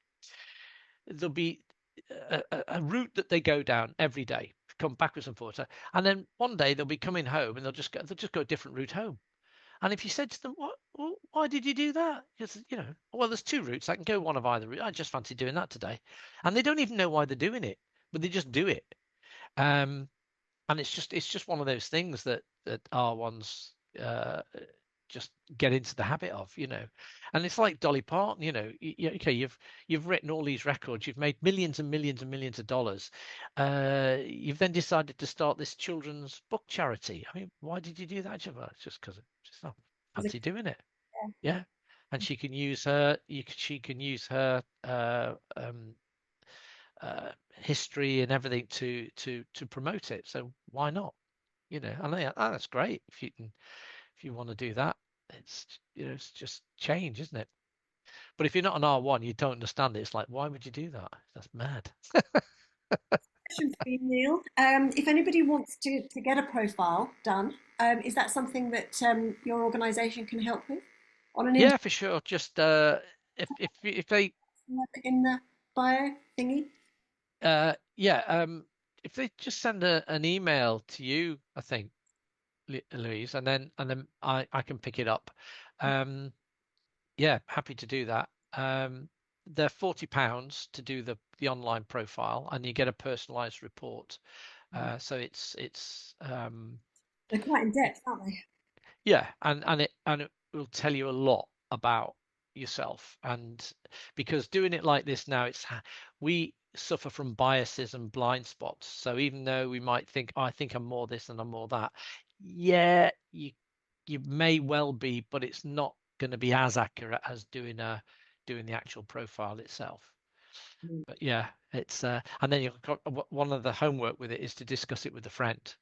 Speaker 2: There'll be a route that they go down every day, come backwards and forwards, and then one day they'll be coming home and they'll just go a different route home. And if you said to them, well, why did you do that? Because, well, there's two routes. I can go one of either route. I just fancy doing that today. And they don't even know why they're doing it, but they just do it. And it's just one of those things that R1s just get into the habit of, And it's like Dolly Parton, okay, you've written all these records, you've made millions and millions and millions of dollars. You've then decided to start this children's book charity. I mean, why did you do that? Well, it's just because it's not fancy doing it. Yeah. And she can use her history and everything to promote it. So why not? And that's great if you want to do that. It's it's just change, isn't it? But if you're not an R1, you don't understand it. It's like, why would you do that? That's mad.
Speaker 1: Question for you, Neil. If anybody wants to get a profile done, is that something that your organisation can help with?
Speaker 2: Yeah, for sure. Just if they
Speaker 1: in the bio thingy.
Speaker 2: If they just send an email to you, I think, Louise, and then I can pick it up. Happy to do that. They're £40 to do the online profile, and you get a personalized report. So it's
Speaker 1: they're quite in depth, aren't they?
Speaker 2: Yeah, and it will tell you a lot about yourself, and because doing it like this now, we suffer from biases and blind spots. So even though we might think, I think I'm more this and I'm more that, you may well be, but it's not going to be as accurate as doing the actual profile itself. But it's and then you've got one of the homework with it is to discuss it with a friend,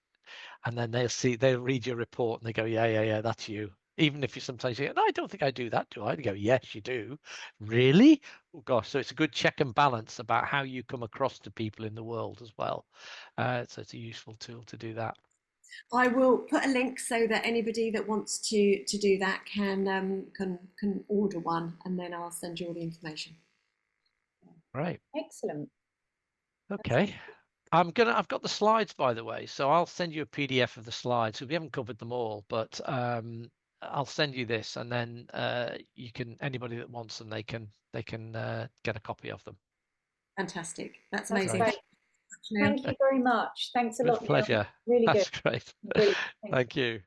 Speaker 2: and then they'll read your report and they go, yeah, that's you. Even if you sometimes say, no, I don't think I do that, do I? They go, yes, you do. Really? Oh gosh, so it's a good check and balance about how you come across to people in the world as well. So it's a useful tool to do that.
Speaker 1: I will put a link so that anybody that wants to do that can order one, and then I'll send you all the information.
Speaker 2: Right.
Speaker 5: Excellent.
Speaker 2: Okay. I've got the slides, by the way, so I'll send you a PDF of the slides. We haven't covered them all, but I'll send you this, and then anybody that wants them, they can get a copy of them.
Speaker 1: Fantastic. That's amazing.
Speaker 5: Great. Thank you very much. Thanks a lot.
Speaker 2: With pleasure.
Speaker 5: Neil. Really
Speaker 2: That's
Speaker 5: good.
Speaker 2: great.
Speaker 5: Really,
Speaker 2: Thank you.